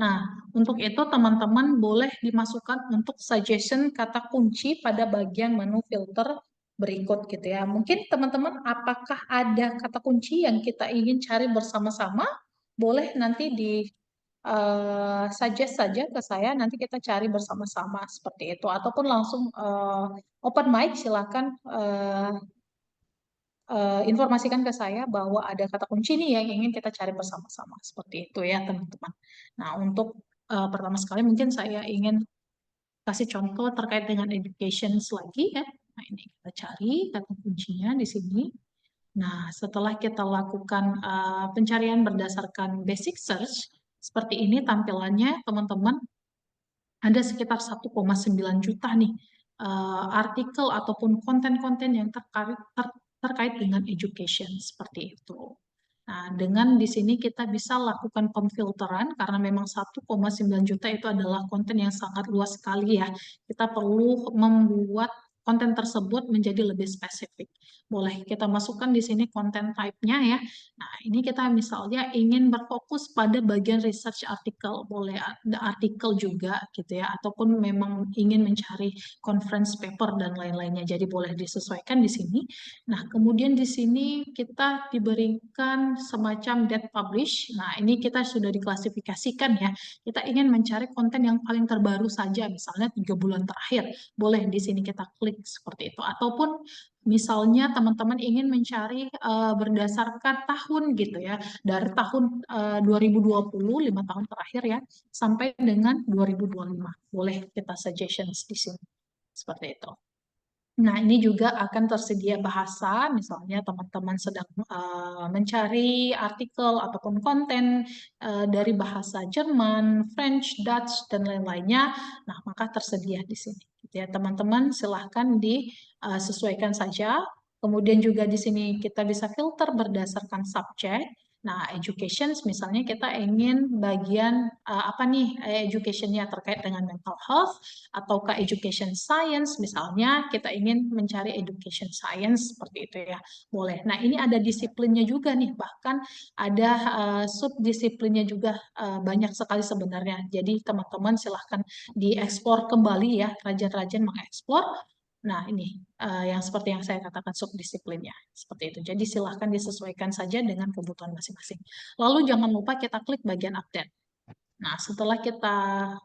Nah, untuk itu teman-teman boleh dimasukkan untuk suggestion kata kunci pada bagian menu filter berikut gitu ya. Mungkin teman-teman apakah ada kata kunci yang kita ingin cari bersama-sama? Boleh nanti di suggest saja ke saya, nanti kita cari bersama-sama seperti itu. Ataupun langsung open mic, silakan informasikan ke saya bahwa ada kata kunci nih yang ingin kita cari bersama-sama. Seperti itu ya teman-teman. Nah, untuk pertama sekali mungkin saya ingin kasih contoh terkait dengan education lagi ya. Nah, ini kita cari kata kuncinya di sini. Nah, setelah kita lakukan pencarian berdasarkan basic search, seperti ini tampilannya teman-teman, ada sekitar 1,9 juta nih artikel ataupun konten-konten yang terkait dengan education seperti itu. Nah, dengan di sini kita bisa lakukan pemfilteran karena memang 1,9 juta itu adalah konten yang sangat luas sekali ya. Kita perlu membuat konten tersebut menjadi lebih spesifik. Boleh kita masukkan di sini konten type-nya ya. Nah, ini kita misalnya ingin berfokus pada bagian research artikel, boleh ada artikel juga gitu ya, ataupun memang ingin mencari conference paper dan lain-lainnya. Jadi boleh disesuaikan di sini. Nah, kemudian di sini kita diberikan semacam date publish. Nah, ini kita sudah diklasifikasikan ya. Kita ingin mencari konten yang paling terbaru saja, misalnya 3 bulan terakhir. Boleh di sini kita klik seperti itu. Ataupun misalnya teman-teman ingin mencari berdasarkan tahun gitu ya. Dari tahun 2020, 5 tahun terakhir ya, sampai dengan 2025. Boleh kita suggestions di sini. Seperti itu. Nah, ini juga akan tersedia bahasa, misalnya teman-teman sedang mencari artikel ataupun konten dari bahasa Jerman, French, Dutch, dan lain-lainnya. Nah, maka tersedia di sini. Gitu ya, teman-teman silahkan disesuaikan saja. Kemudian juga di sini kita bisa filter berdasarkan subjek. Nah, education misalnya kita ingin bagian apa nih education-nya terkait dengan mental health, ataukah education science misalnya kita ingin mencari education science seperti itu ya, boleh. Nah, ini ada disiplinnya juga nih, bahkan ada subdisiplinnya juga banyak sekali sebenarnya. Jadi teman-teman silahkan diekspor kembali ya, rajin-rajin mengeksplor. Nah, ini yang seperti yang saya katakan subdisiplinnya, seperti itu. Jadi silahkan disesuaikan saja dengan kebutuhan masing-masing. Lalu jangan lupa kita klik bagian update. Nah, setelah kita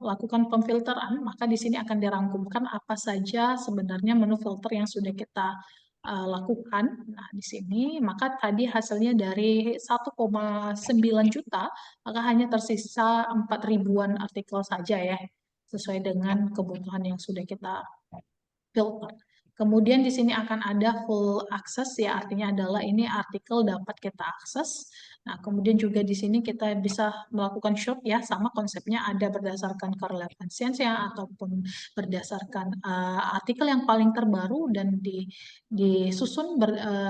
lakukan pemfilteran, maka di sini akan dirangkumkan apa saja sebenarnya menu filter yang sudah kita lakukan. Nah, di sini, maka tadi hasilnya dari 1,9 juta, maka hanya tersisa 4 ribuan artikel saja ya, sesuai dengan kebutuhan yang sudah kita filter. Kemudian di sini akan ada full access ya, artinya adalah ini artikel dapat kita akses. Nah, kemudian juga di sini kita bisa melakukan short ya, sama konsepnya ada berdasarkan correlation ya, ataupun berdasarkan artikel yang paling terbaru dan disusun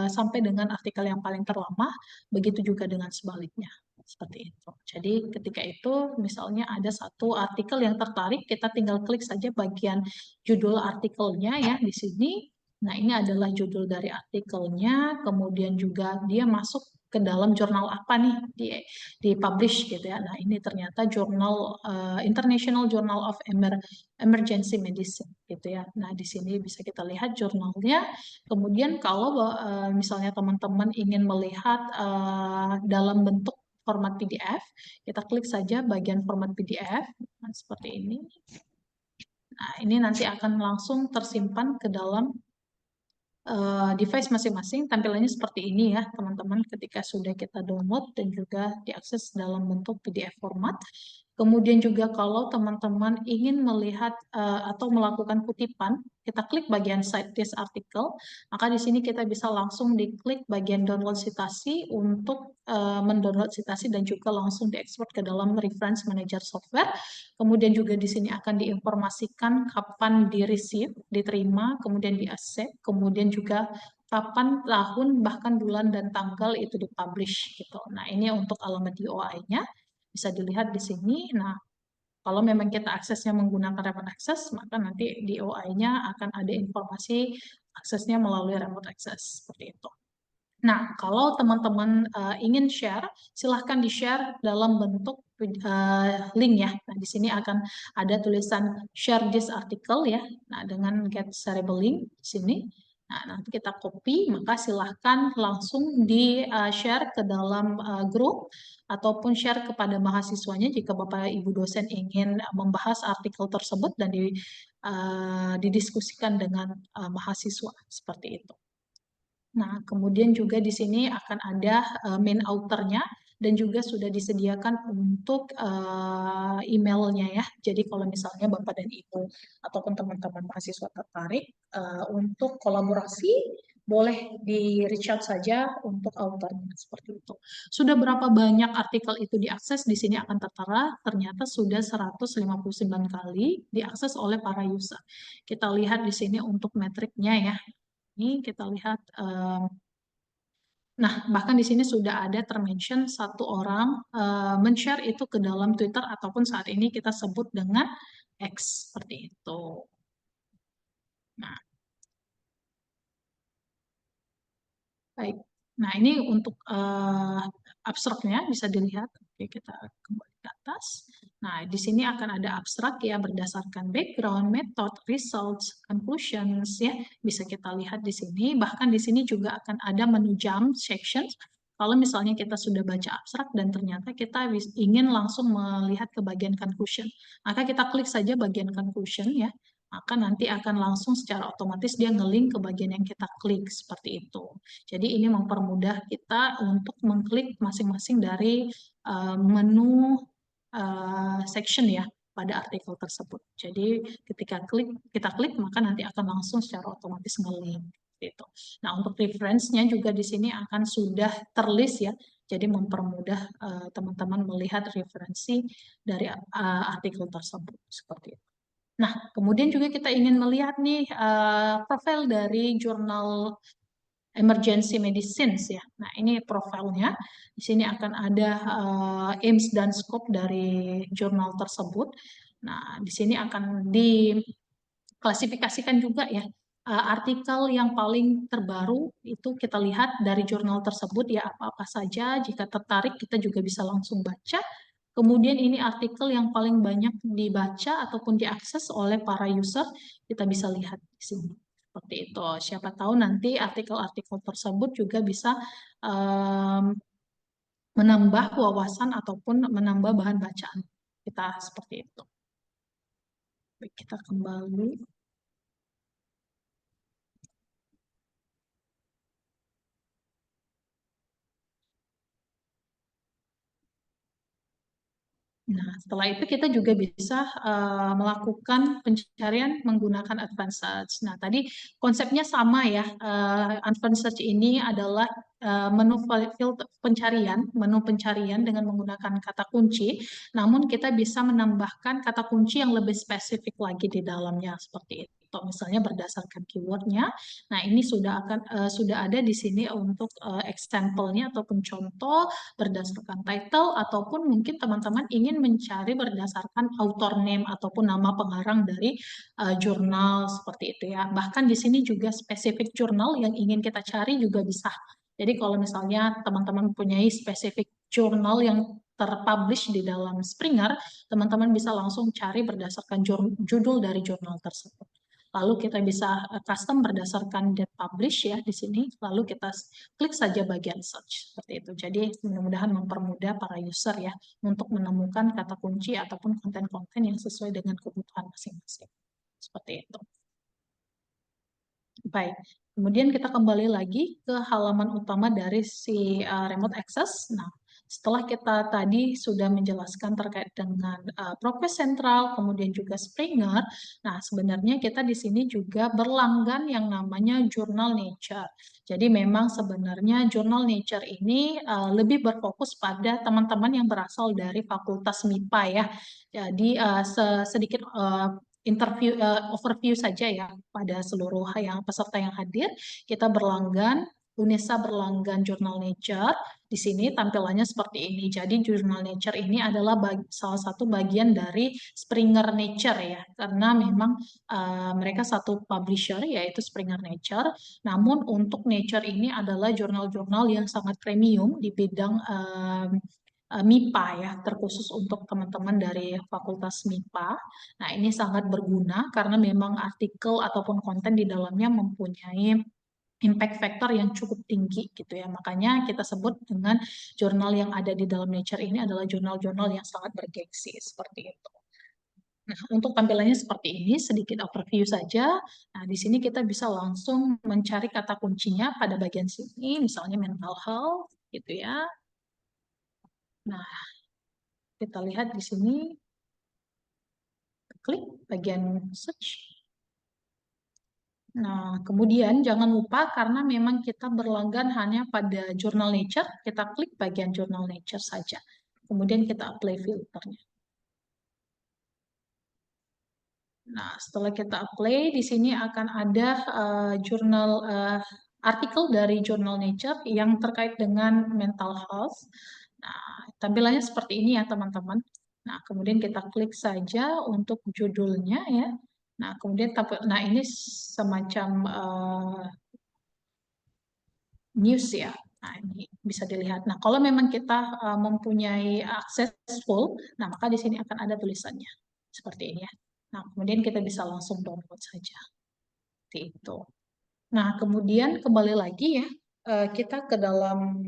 sampai dengan artikel yang paling terlama, begitu juga dengan sebaliknya. Seperti itu. Jadi ketika itu misalnya ada satu artikel yang tertarik, kita tinggal klik saja bagian judul artikelnya ya di sini. Nah, ini adalah judul dari artikelnya, kemudian juga dia masuk ke dalam jurnal apa nih di publish gitu ya. Nah, ini ternyata jurnal International Journal of Emergency Medicine gitu ya. Nah, di sini bisa kita lihat jurnalnya. Kemudian kalau misalnya teman-teman ingin melihat dalam bentuk format PDF, kita klik saja bagian format PDF, nah, seperti ini. Nah, ini nanti akan langsung tersimpan ke dalam device masing-masing. Tampilannya seperti ini ya, teman-teman, ketika sudah kita download dan juga diakses dalam bentuk PDF format. Kemudian juga kalau teman-teman ingin melihat atau melakukan kutipan, kita klik bagian cite this article, maka di sini kita bisa langsung diklik bagian download citasi untuk mendownload citasi dan juga langsung diekspor ke dalam reference manager software. Kemudian juga di sini akan diinformasikan kapan di-receive, diterima, kemudian di-accept, kemudian juga kapan, tahun, bahkan bulan dan tanggal itu dipublish gitu. Nah, ini untuk alamat DOI-nya. Bisa dilihat di sini. Nah, kalau memang kita aksesnya menggunakan remote access, maka nanti di OI-nya akan ada informasi aksesnya melalui remote access, seperti itu. Nah, kalau teman-teman ingin share, silahkan di-share dalam bentuk link ya. Nah, di sini akan ada tulisan share this article ya. Nah, dengan get shareable link di sini. Nah, nanti kita copy, maka silahkan langsung di-share ke dalam grup ataupun share kepada mahasiswanya jika Bapak Ibu dosen ingin membahas artikel tersebut dan didiskusikan dengan mahasiswa seperti itu. Nah, kemudian juga di sini akan ada main author-nya dan juga sudah disediakan untuk emailnya ya. Jadi kalau misalnya Bapak dan Ibu ataupun teman-teman mahasiswa tertarik untuk kolaborasi, boleh di reach out saja untuk author-nya seperti itu. Sudah berapa banyak artikel itu diakses, di sini akan tertera, ternyata sudah 159 kali diakses oleh para user. Kita lihat di sini untuk metriknya ya. Ini kita lihat Nah, bahkan di sini sudah ada termention satu orang men-share itu ke dalam Twitter ataupun saat ini kita sebut dengan X seperti itu. Nah, baik. Nah, ini untuk abstraknya bisa dilihat. Oke, kita kembali ke atas. Nah, di sini akan ada abstrak ya berdasarkan background, method, results, conclusions ya. Bisa kita lihat di sini. Bahkan di sini juga akan ada menu jump sections. Kalau misalnya kita sudah baca abstrak dan ternyata kita ingin langsung melihat ke bagian conclusion, maka kita klik saja bagian conclusion ya. Maka nanti akan langsung secara otomatis dia nge-link ke bagian yang kita klik seperti itu. Jadi ini mempermudah kita untuk mengklik masing-masing dari menu section ya pada artikel tersebut. Jadi ketika kita klik maka nanti akan langsung secara otomatis nge-link gitu. Nah, untuk reference-nya juga di sini akan sudah terlist ya. Jadi mempermudah teman-teman melihat referensi dari artikel tersebut seperti itu. Nah, kemudian juga kita ingin melihat nih profil dari jurnal emergency medicines ya. Nah, ini profilnya. Di sini akan ada aims dan scope dari jurnal tersebut. Nah, di sini akan diklasifikasikan juga ya. Artikel yang paling terbaru itu kita lihat dari jurnal tersebut ya apa-apa saja. Jika tertarik kita juga bisa langsung baca. Kemudian ini artikel yang paling banyak dibaca ataupun diakses oleh para user, kita bisa lihat di sini. Seperti itu. Siapa tahu nanti artikel-artikel tersebut juga bisa menambah wawasan ataupun menambah bahan bacaan kita seperti itu. Baik, kita kembali. Nah, setelah itu kita juga bisa melakukan pencarian menggunakan advanced search. Nah, tadi konsepnya sama ya. Advanced search ini adalah menu menu pencarian dengan menggunakan kata kunci. Namun kita bisa menambahkan kata kunci yang lebih spesifik lagi di dalamnya seperti itu. Misalnya berdasarkan keywordnya. Nah, ini sudah ada di sini untuk example-nya ataupun contoh berdasarkan title ataupun mungkin teman-teman ingin mencari berdasarkan author name ataupun nama pengarang dari jurnal seperti itu ya. Bahkan di sini juga spesifik jurnal yang ingin kita cari juga bisa. Jadi kalau misalnya teman-teman mempunyai spesifik jurnal yang terpublish di dalam Springer, teman-teman bisa langsung cari berdasarkan judul dari jurnal tersebut. Lalu kita bisa custom berdasarkan date publish ya di sini. Lalu kita klik saja bagian search seperti itu. Jadi mudah-mudahan mempermudah para user ya untuk menemukan kata kunci ataupun konten-konten yang sesuai dengan kebutuhan masing-masing. Seperti itu. Baik. Kemudian kita kembali lagi ke halaman utama dari si remote access. Nah, setelah kita tadi sudah menjelaskan terkait dengan Progress Central, kemudian juga Springer, nah sebenarnya kita di sini juga berlanggan yang namanya Jurnal Nature. Jadi memang sebenarnya Jurnal Nature ini lebih berfokus pada teman-teman yang berasal dari Fakultas MIPA ya. Jadi sedikit overview saja ya pada seluruh yang peserta yang hadir. Kita berlanggan UNESA berlanggan Jurnal Nature. Di sini tampilannya seperti ini. Jadi Jurnal Nature ini adalah salah satu bagian dari Springer Nature ya. Karena memang mereka satu publisher yaitu Springer Nature. Namun untuk Nature ini adalah jurnal-jurnal yang sangat premium di bidang MIPA ya, terkhusus untuk teman-teman dari Fakultas MIPA. Nah, ini sangat berguna karena memang artikel ataupun konten di dalamnya mempunyai impact factor yang cukup tinggi gitu ya. Makanya kita sebut dengan jurnal yang ada di dalam Nature ini adalah jurnal-jurnal yang sangat bergengsi seperti itu. Nah, untuk tampilannya seperti ini, sedikit overview saja. Nah, di sini kita bisa langsung mencari kata kuncinya pada bagian sini, misalnya mental health gitu ya. Nah, kita lihat di sini, klik bagian search. Nah, kemudian jangan lupa karena memang kita berlanggan hanya pada Jurnal Nature, kita klik bagian Jurnal Nature saja. Kemudian kita apply filternya. Nah, setelah kita apply, di sini akan ada jurnal artikel dari jurnal Nature yang terkait dengan mental health. Nah, tampilannya seperti ini ya teman-teman. Nah, kemudian kita klik saja untuk judulnya ya. Nah, kemudian nah ini semacam news ya. Nah, ini bisa dilihat. Nah, kalau memang kita mempunyai akses full, nah maka di sini akan ada tulisannya seperti ini ya. Nah, kemudian kita bisa langsung download saja. Seperti itu. Nah, kemudian kembali lagi ya, kita ke dalam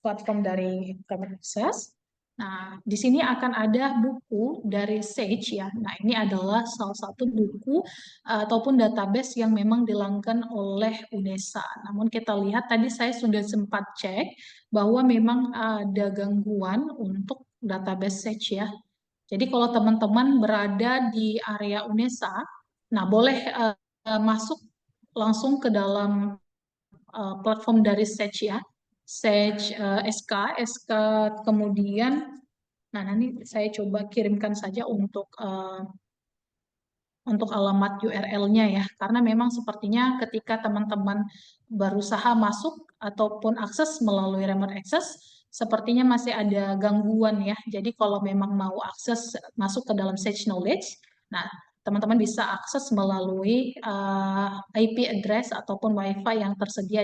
platform dari Remote Access. Nah, di sini akan ada buku dari Sage ya. Nah, ini adalah salah satu buku ataupun database yang memang dilanggan oleh UNESA. Namun kita lihat tadi saya sudah sempat cek bahwa memang ada gangguan untuk database Sage ya. Jadi kalau teman-teman berada di area UNESA, nah boleh masuk langsung ke dalam platform dari Sage ya. Sage SK kemudian, nah nanti saya coba kirimkan saja untuk alamat URL-nya ya, karena memang sepertinya ketika teman-teman berusaha masuk ataupun akses melalui remote access, sepertinya masih ada gangguan ya. Jadi kalau memang mau akses masuk ke dalam Sage Knowledge, nah teman-teman bisa akses melalui IP address ataupun WiFi yang tersedia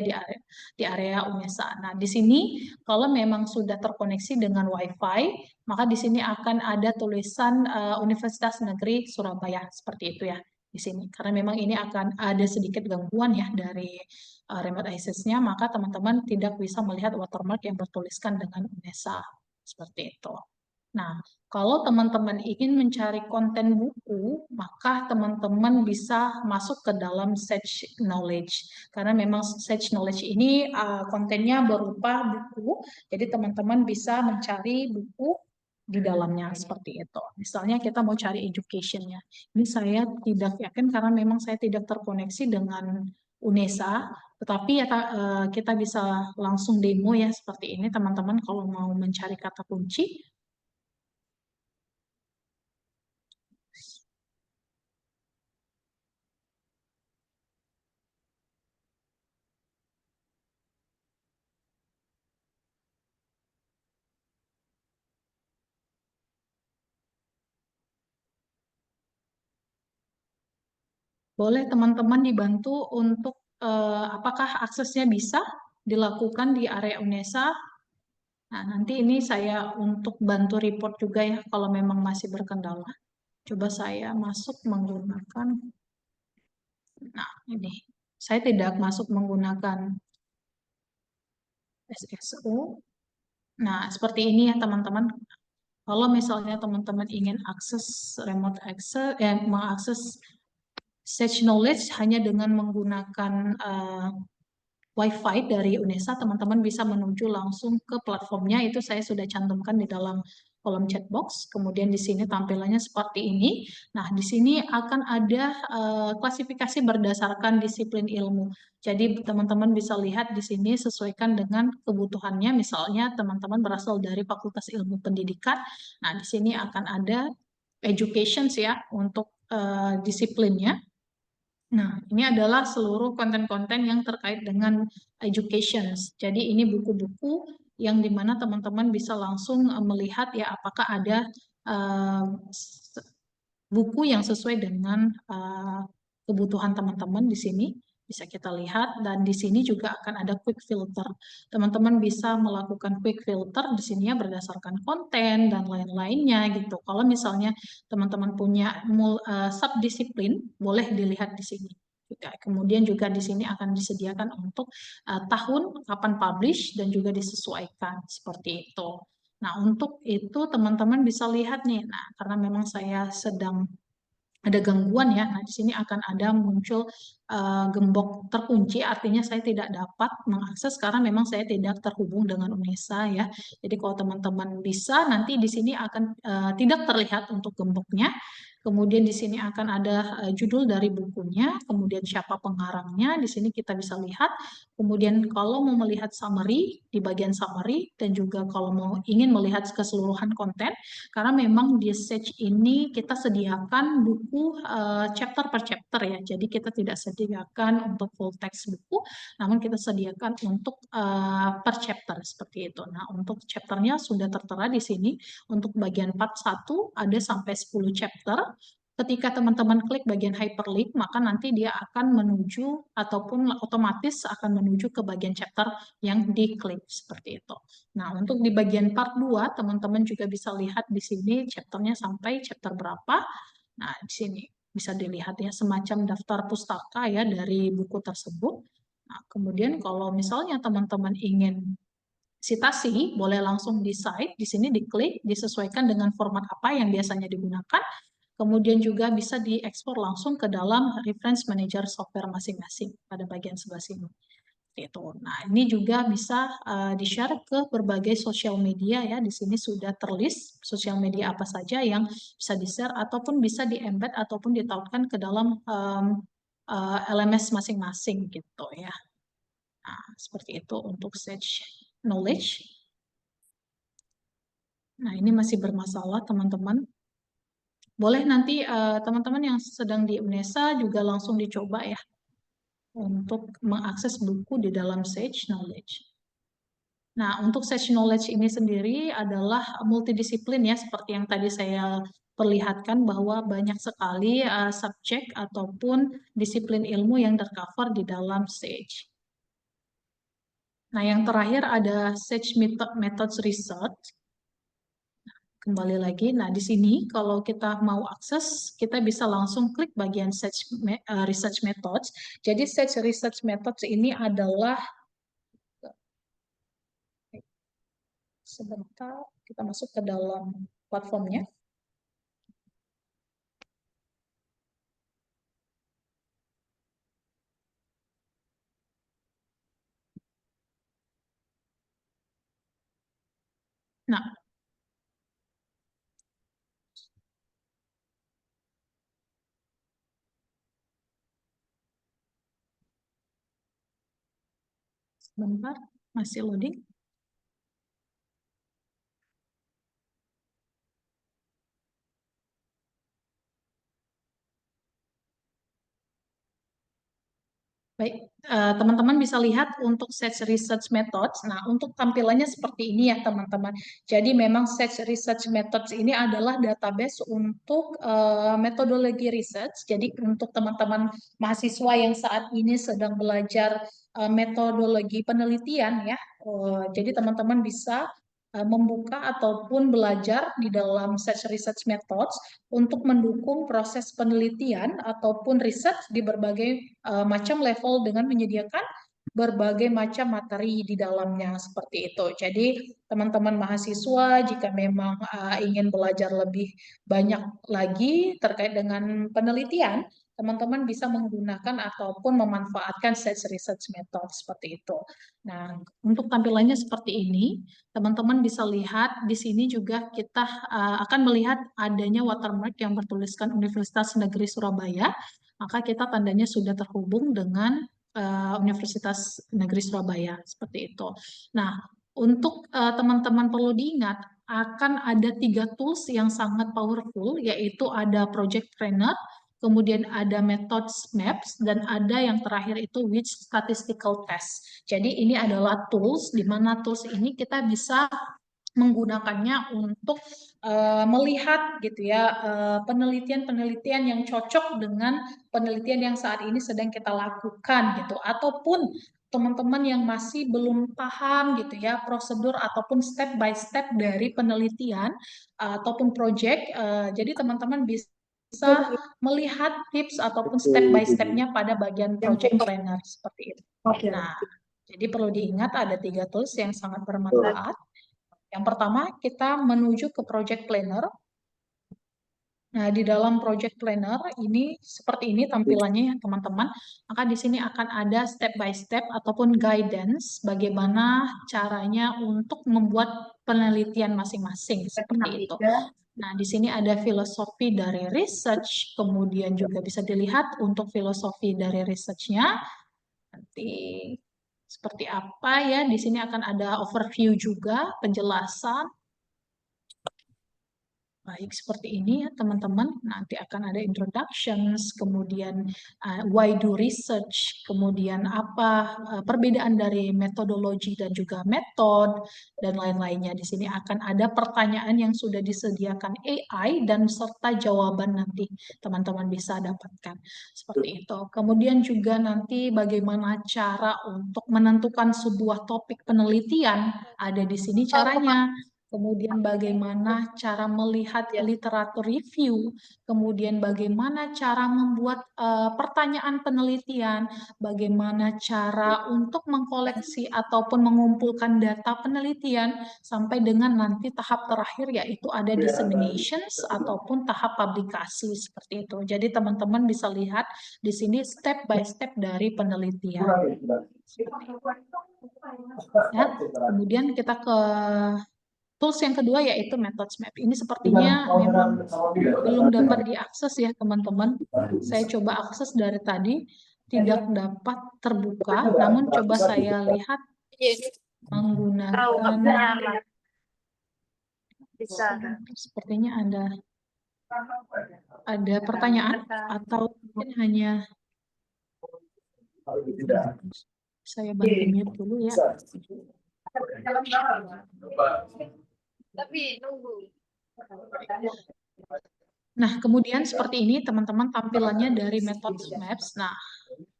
di area UNESA. Nah, di sini kalau memang sudah terkoneksi dengan WiFi, maka di sini akan ada tulisan Universitas Negeri Surabaya seperti itu ya di sini. Karena memang ini akan ada sedikit gangguan ya dari remote access-nya, maka teman-teman tidak bisa melihat watermark yang bertuliskan dengan UNESA seperti itu. Nah, kalau teman-teman ingin mencari konten buku, maka teman-teman bisa masuk ke dalam Sage Knowledge. Karena memang Sage Knowledge ini kontennya berupa buku, jadi teman-teman bisa mencari buku di dalamnya seperti itu. Misalnya kita mau cari education-nya. Ini saya tidak yakin karena memang saya tidak terkoneksi dengan UNESA, tetapi ya kita bisa langsung demo ya seperti ini teman-teman kalau mau mencari kata kunci. Boleh teman-teman dibantu untuk apakah aksesnya bisa dilakukan di area UNESA. Nah, nanti ini saya untuk bantu report juga ya kalau memang masih berkendala. Coba saya masuk menggunakan, nah ini, saya tidak masuk menggunakan SSO. Nah, seperti ini ya teman-teman. Kalau misalnya teman-teman ingin akses remote access, mengakses Sage Knowledge hanya dengan menggunakan WiFi dari UNESA, teman-teman bisa menuju langsung ke platformnya. Itu saya sudah cantumkan di dalam kolom chat box. Kemudian di sini tampilannya seperti ini. Nah, di sini akan ada klasifikasi berdasarkan disiplin ilmu. Jadi teman-teman bisa lihat di sini sesuaikan dengan kebutuhannya. Misalnya teman-teman berasal dari Fakultas Ilmu Pendidikan. Nah, di sini akan ada education ya untuk disiplinnya. Nah, ini adalah seluruh konten-konten yang terkait dengan education. Jadi ini buku-buku yang dimana teman-teman bisa langsung melihat ya apakah ada buku yang sesuai dengan kebutuhan teman-teman di sini. Bisa kita lihat dan di sini juga akan ada quick filter. Teman-teman bisa melakukan quick filter di sini ya berdasarkan konten dan lain-lainnya gitu. Kalau misalnya teman-teman punya subdisiplin, boleh dilihat di sini. Kemudian juga di sini akan disediakan untuk tahun kapan publish dan juga disesuaikan seperti itu. Nah, untuk itu teman-teman bisa lihat nih. Nah, karena memang saya sedang ada gangguan ya. Nah, di sini akan ada muncul gembok terkunci, artinya saya tidak dapat mengakses karena memang saya tidak terhubung dengan UNESA ya. Jadi kalau teman-teman bisa nanti di sini akan tidak terlihat untuk gemboknya. Kemudian di sini akan ada judul dari bukunya, kemudian siapa pengarangnya, di sini kita bisa lihat. Kemudian kalau mau melihat summary, di bagian summary, dan juga kalau mau ingin melihat keseluruhan konten, karena memang di Sage ini kita sediakan buku chapter per chapter ya, jadi kita tidak sediakan untuk full text buku, namun kita sediakan untuk per chapter seperti itu. Nah, untuk chapternya sudah tertera di sini. Untuk bagian part 1 ada sampai 10 chapter. Ketika teman-teman klik bagian hyperlink, maka nanti dia akan menuju ataupun otomatis akan menuju ke bagian chapter yang diklik seperti itu. Nah, untuk di bagian part 2, teman-teman juga bisa lihat di sini chapternya sampai chapter berapa. Nah, di sini bisa dilihat ya semacam daftar pustaka ya dari buku tersebut. Nah, kemudian kalau misalnya teman-teman ingin sitasi, boleh langsung di site, di sini diklik, disesuaikan dengan format apa yang biasanya digunakan, kemudian juga bisa diekspor langsung ke dalam reference manager software masing-masing pada bagian sebelah sini. Itu. Nah, ini juga bisa di-share ke berbagai sosial media ya. Di sini sudah terlist sosial media apa saja yang bisa di-share ataupun bisa di-embed ataupun ditautkan ke dalam LMS masing-masing gitu ya. Nah, seperti itu untuk Sage Knowledge. Nah, ini masih bermasalah teman-teman. Boleh nanti teman-teman yang sedang di UNESA juga langsung dicoba ya untuk mengakses buku di dalam Sage Knowledge. Nah, untuk Sage Knowledge ini sendiri adalah multidisiplin ya, seperti yang tadi saya perlihatkan bahwa banyak sekali subjek ataupun disiplin ilmu yang tercover di dalam Sage. Nah, yang terakhir ada Sage Methods Research. Kembali lagi, nah di sini kalau kita mau akses, kita bisa langsung klik bagian Sage Research Methods. Jadi Sage Research Methods ini adalah, sebentar kita masuk ke dalam platformnya. Nah, sebentar, masih loading. Baik, teman-teman bisa lihat untuk Sage Research Methods. Nah, untuk tampilannya seperti ini ya, teman-teman. Jadi memang Sage Research Methods ini adalah database untuk metodologi research. Jadi untuk teman-teman mahasiswa yang saat ini sedang belajar metodologi penelitian ya. Jadi teman-teman bisa membuka ataupun belajar di dalam Sage Research Methods untuk mendukung proses penelitian ataupun riset di berbagai macam level dengan menyediakan berbagai macam materi di dalamnya seperti itu. Jadi teman-teman mahasiswa jika memang ingin belajar lebih banyak lagi terkait dengan penelitian, teman-teman bisa menggunakan ataupun memanfaatkan Sage Research Method seperti itu. Nah, untuk tampilannya seperti ini, teman-teman bisa lihat di sini juga kita akan melihat adanya watermark yang bertuliskan Universitas Negeri Surabaya, maka kita tandanya sudah terhubung dengan Universitas Negeri Surabaya seperti itu. Nah, untuk teman-teman perlu diingat akan ada 3 tools yang sangat powerful, yaitu ada Project Trainer, kemudian ada Methods Maps, dan ada yang terakhir itu Which Statistical Test. Jadi ini adalah tools, di mana tools ini kita bisa menggunakannya untuk melihat gitu ya penelitian-penelitian yang cocok dengan penelitian yang saat ini sedang kita lakukan gitu, ataupun teman-teman yang masih belum paham gitu ya prosedur ataupun step by step dari penelitian ataupun project, jadi teman-teman bisa melihat tips ataupun step by step-nya pada bagian project planner seperti itu. Nah, jadi perlu diingat ada 3 tools yang sangat bermanfaat. Yang pertama, kita menuju ke project planner. Nah, di dalam project planner ini seperti ini tampilannya ya teman-teman. Maka di sini akan ada step by step ataupun guidance bagaimana caranya untuk membuat penelitian masing-masing seperti itu. Nah, di sini ada filosofi dari research, kemudian juga bisa dilihat untuk filosofi dari research-nya. Nanti seperti apa ya, di sini akan ada overview juga, penjelasan. Baik, seperti ini ya teman-teman. Nanti akan ada introductions, kemudian why do research, kemudian apa perbedaan dari metodologi dan juga metode, dan lain-lainnya. Di sini akan ada pertanyaan yang sudah disediakan AI dan serta jawaban nanti teman-teman bisa dapatkan. Seperti itu. Kemudian juga nanti bagaimana cara untuk menentukan sebuah topik penelitian, ada di sini caranya. Kemudian bagaimana cara melihat literatur review, kemudian bagaimana cara membuat pertanyaan penelitian, bagaimana cara untuk mengkoleksi ataupun mengumpulkan data penelitian, sampai dengan nanti tahap terakhir yaitu ada disseminations ataupun tahap publikasi seperti itu. Jadi teman-teman bisa lihat di sini step by step dari penelitian. Ya, kemudian kita ke tools yang kedua yaitu Methods Map. Ini sepertinya memang belum dapat diakses ya teman-teman. Saya coba akses dari tadi, tidak dapat terbuka, namun coba saya lihat menggunakan, sepertinya ada pertanyaan atau mungkin hanya saya bantu mute dulu ya. Tapi nunggu. Nah, kemudian seperti ini teman-teman tampilannya dari Methods Maps. Nah,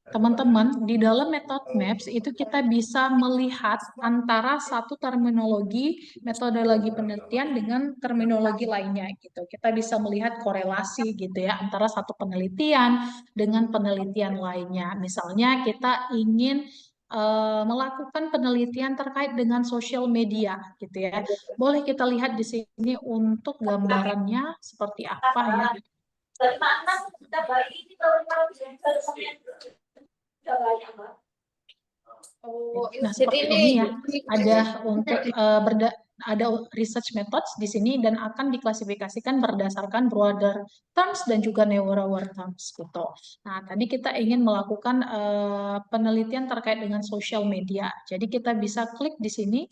teman-teman, di dalam Method Maps itu kita bisa melihat antara satu terminologi metodologi penelitian dengan terminologi lainnya gitu. Kita bisa melihat korelasi gitu ya antara satu penelitian dengan penelitian lainnya. Misalnya kita ingin melakukan penelitian terkait dengan sosial media gitu ya. Boleh kita lihat di sini untuk gambarannya seperti apa ya. Nah, seperti ini ya. Ada untuk ada research methods di sini dan akan diklasifikasikan berdasarkan broader terms dan juga narrower terms gitu. Nah, tadi kita ingin melakukan penelitian terkait dengan social media. Jadi kita bisa klik di sini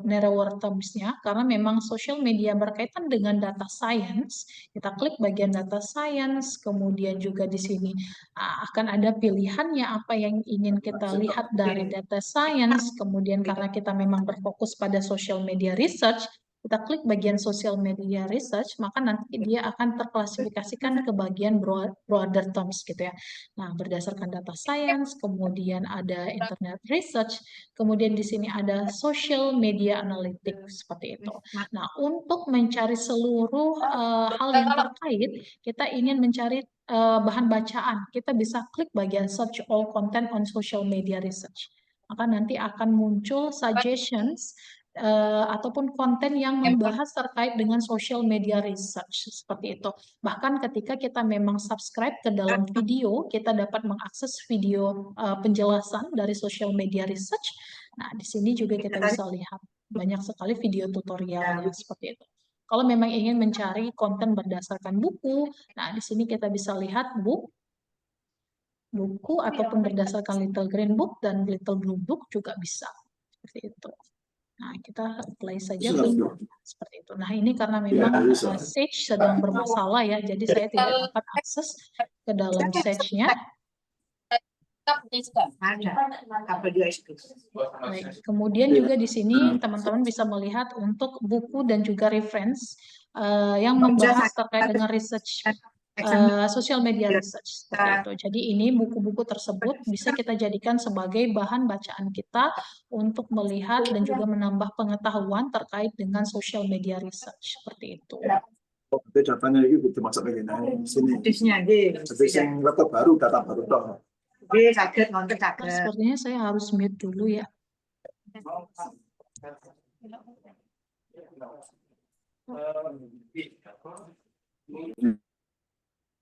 narrower terms-nya karena memang social media berkaitan dengan data science. Kita klik bagian data science, kemudian juga di sini akan ada pilihannya apa yang ingin kita lihat dari data science, kemudian karena kita memang berfokus pada social media research, kita klik bagian social media research, maka nanti dia akan terklasifikasikan ke bagian broader terms gitu ya. Nah, berdasarkan data science, kemudian ada internet research, kemudian di sini ada social media analytics seperti itu. Nah, untuk mencari seluruh hal yang terkait, kita ingin mencari bahan bacaan, kita bisa klik bagian search all content on social media research. Maka nanti akan muncul suggestions ataupun konten yang membahas terkait dengan social media research seperti itu. Bahkan ketika kita memang subscribe ke dalam video, kita dapat mengakses video penjelasan dari social media research. Nah, di sini juga kita bisa lihat banyak sekali video tutorialnya seperti itu. Kalau memang ingin mencari konten berdasarkan buku, nah di sini kita bisa lihat buku ataupun berdasarkan Little Green Book dan Little Blue Book juga bisa seperti itu. Nah, kita apply saja seperti itu. Nah, ini karena memang Sage sedang bermasalah ya, jadi saya tidak dapat akses ke dalam Sage-nya. Baik, kemudian juga di sini teman-teman bisa melihat untuk buku dan juga reference yang membahas terkait dengan research social media research seperti itu. Jadi ini buku-buku tersebut bisa kita jadikan sebagai bahan bacaan kita untuk melihat dan juga menambah pengetahuan terkait dengan social media research seperti itu. Datanya itu butuh masuk ke sini. Tapi yang laptop baru, data baru dong. Sepertinya saya harus mute dulu ya.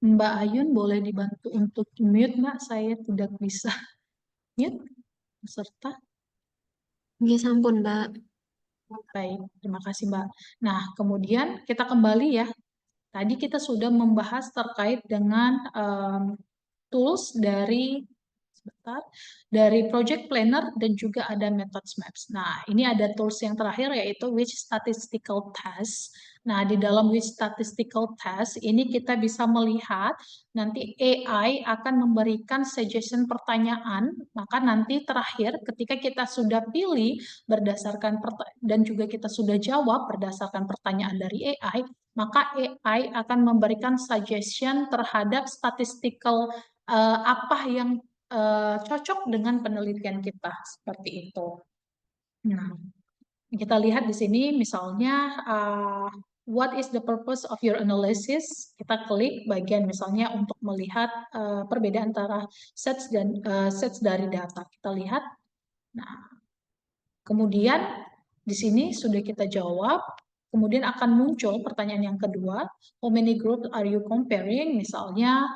Mbak Ayun boleh dibantu untuk mute, Mbak. Saya tidak bisa mute peserta. Nggih sampun, Mbak. Baik, terima kasih, Mbak. Nah, kemudian kita kembali ya. Tadi kita sudah membahas terkait dengan tools dari Project Planner dan juga ada Methods Maps. Nah, ini ada tools yang terakhir yaitu Which Statistical Test. Nah, di dalam Which Statistical Test ini kita bisa melihat nanti AI akan memberikan suggestion pertanyaan, maka nanti terakhir ketika kita sudah pilih berdasarkan dan juga kita sudah jawab berdasarkan pertanyaan dari AI, maka AI akan memberikan suggestion terhadap statistical apa yang cocok dengan penelitian kita seperti itu. Nah, kita lihat di sini misalnya what is the purpose of your analysis? Kita klik bagian misalnya untuk melihat perbedaan antara sets dan sets dari data. Kita lihat. Nah, kemudian di sini sudah kita jawab. Kemudian akan muncul pertanyaan yang kedua, how many groups are you comparing? Misalnya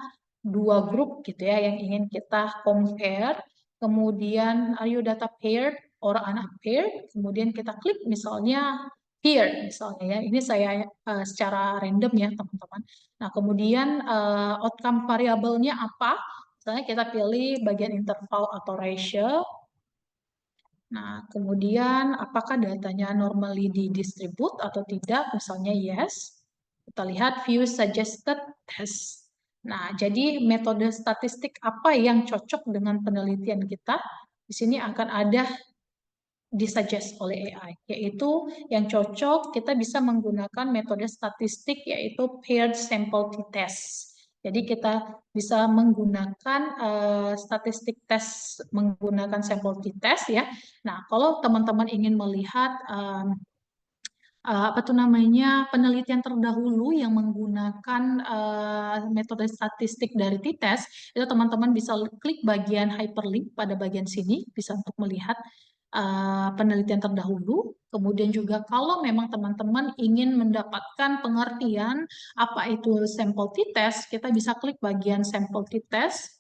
2 grup gitu ya yang ingin kita compare. Kemudian are you data paired or unpaired? Kemudian kita klik misalnya paired misalnya ya. Ini saya secara random ya teman-teman. Nah, kemudian outcome variabelnya apa? Misalnya kita pilih bagian interval atau ratio. Nah, kemudian apakah datanya normally didistribute atau tidak? Misalnya yes. Kita lihat view suggested test. Nah, jadi metode statistik apa yang cocok dengan penelitian kita? Di sini akan ada disuggest oleh AI, yaitu yang cocok kita bisa menggunakan metode statistik yaitu paired sample t-test. Jadi kita bisa menggunakan statistik tes menggunakan sampel t-test ya. Nah, kalau teman-teman ingin melihat penelitian terdahulu yang menggunakan metode statistik dari t-test, itu teman-teman bisa klik bagian hyperlink pada bagian sini, bisa untuk melihat penelitian terdahulu. Kemudian juga kalau memang teman-teman ingin mendapatkan pengertian apa itu sampel t-test, kita bisa klik bagian sampel t-test.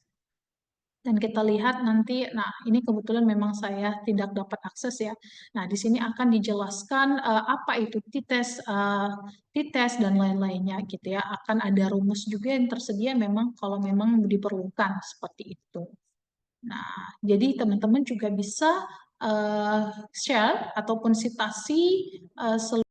Dan kita lihat nanti, nah ini kebetulan memang saya tidak dapat akses ya. Nah di sini akan dijelaskan apa itu t-test, dan lain-lainnya gitu ya. Akan ada rumus juga yang tersedia memang kalau memang diperlukan seperti itu. Nah jadi teman-teman juga bisa share ataupun sitasi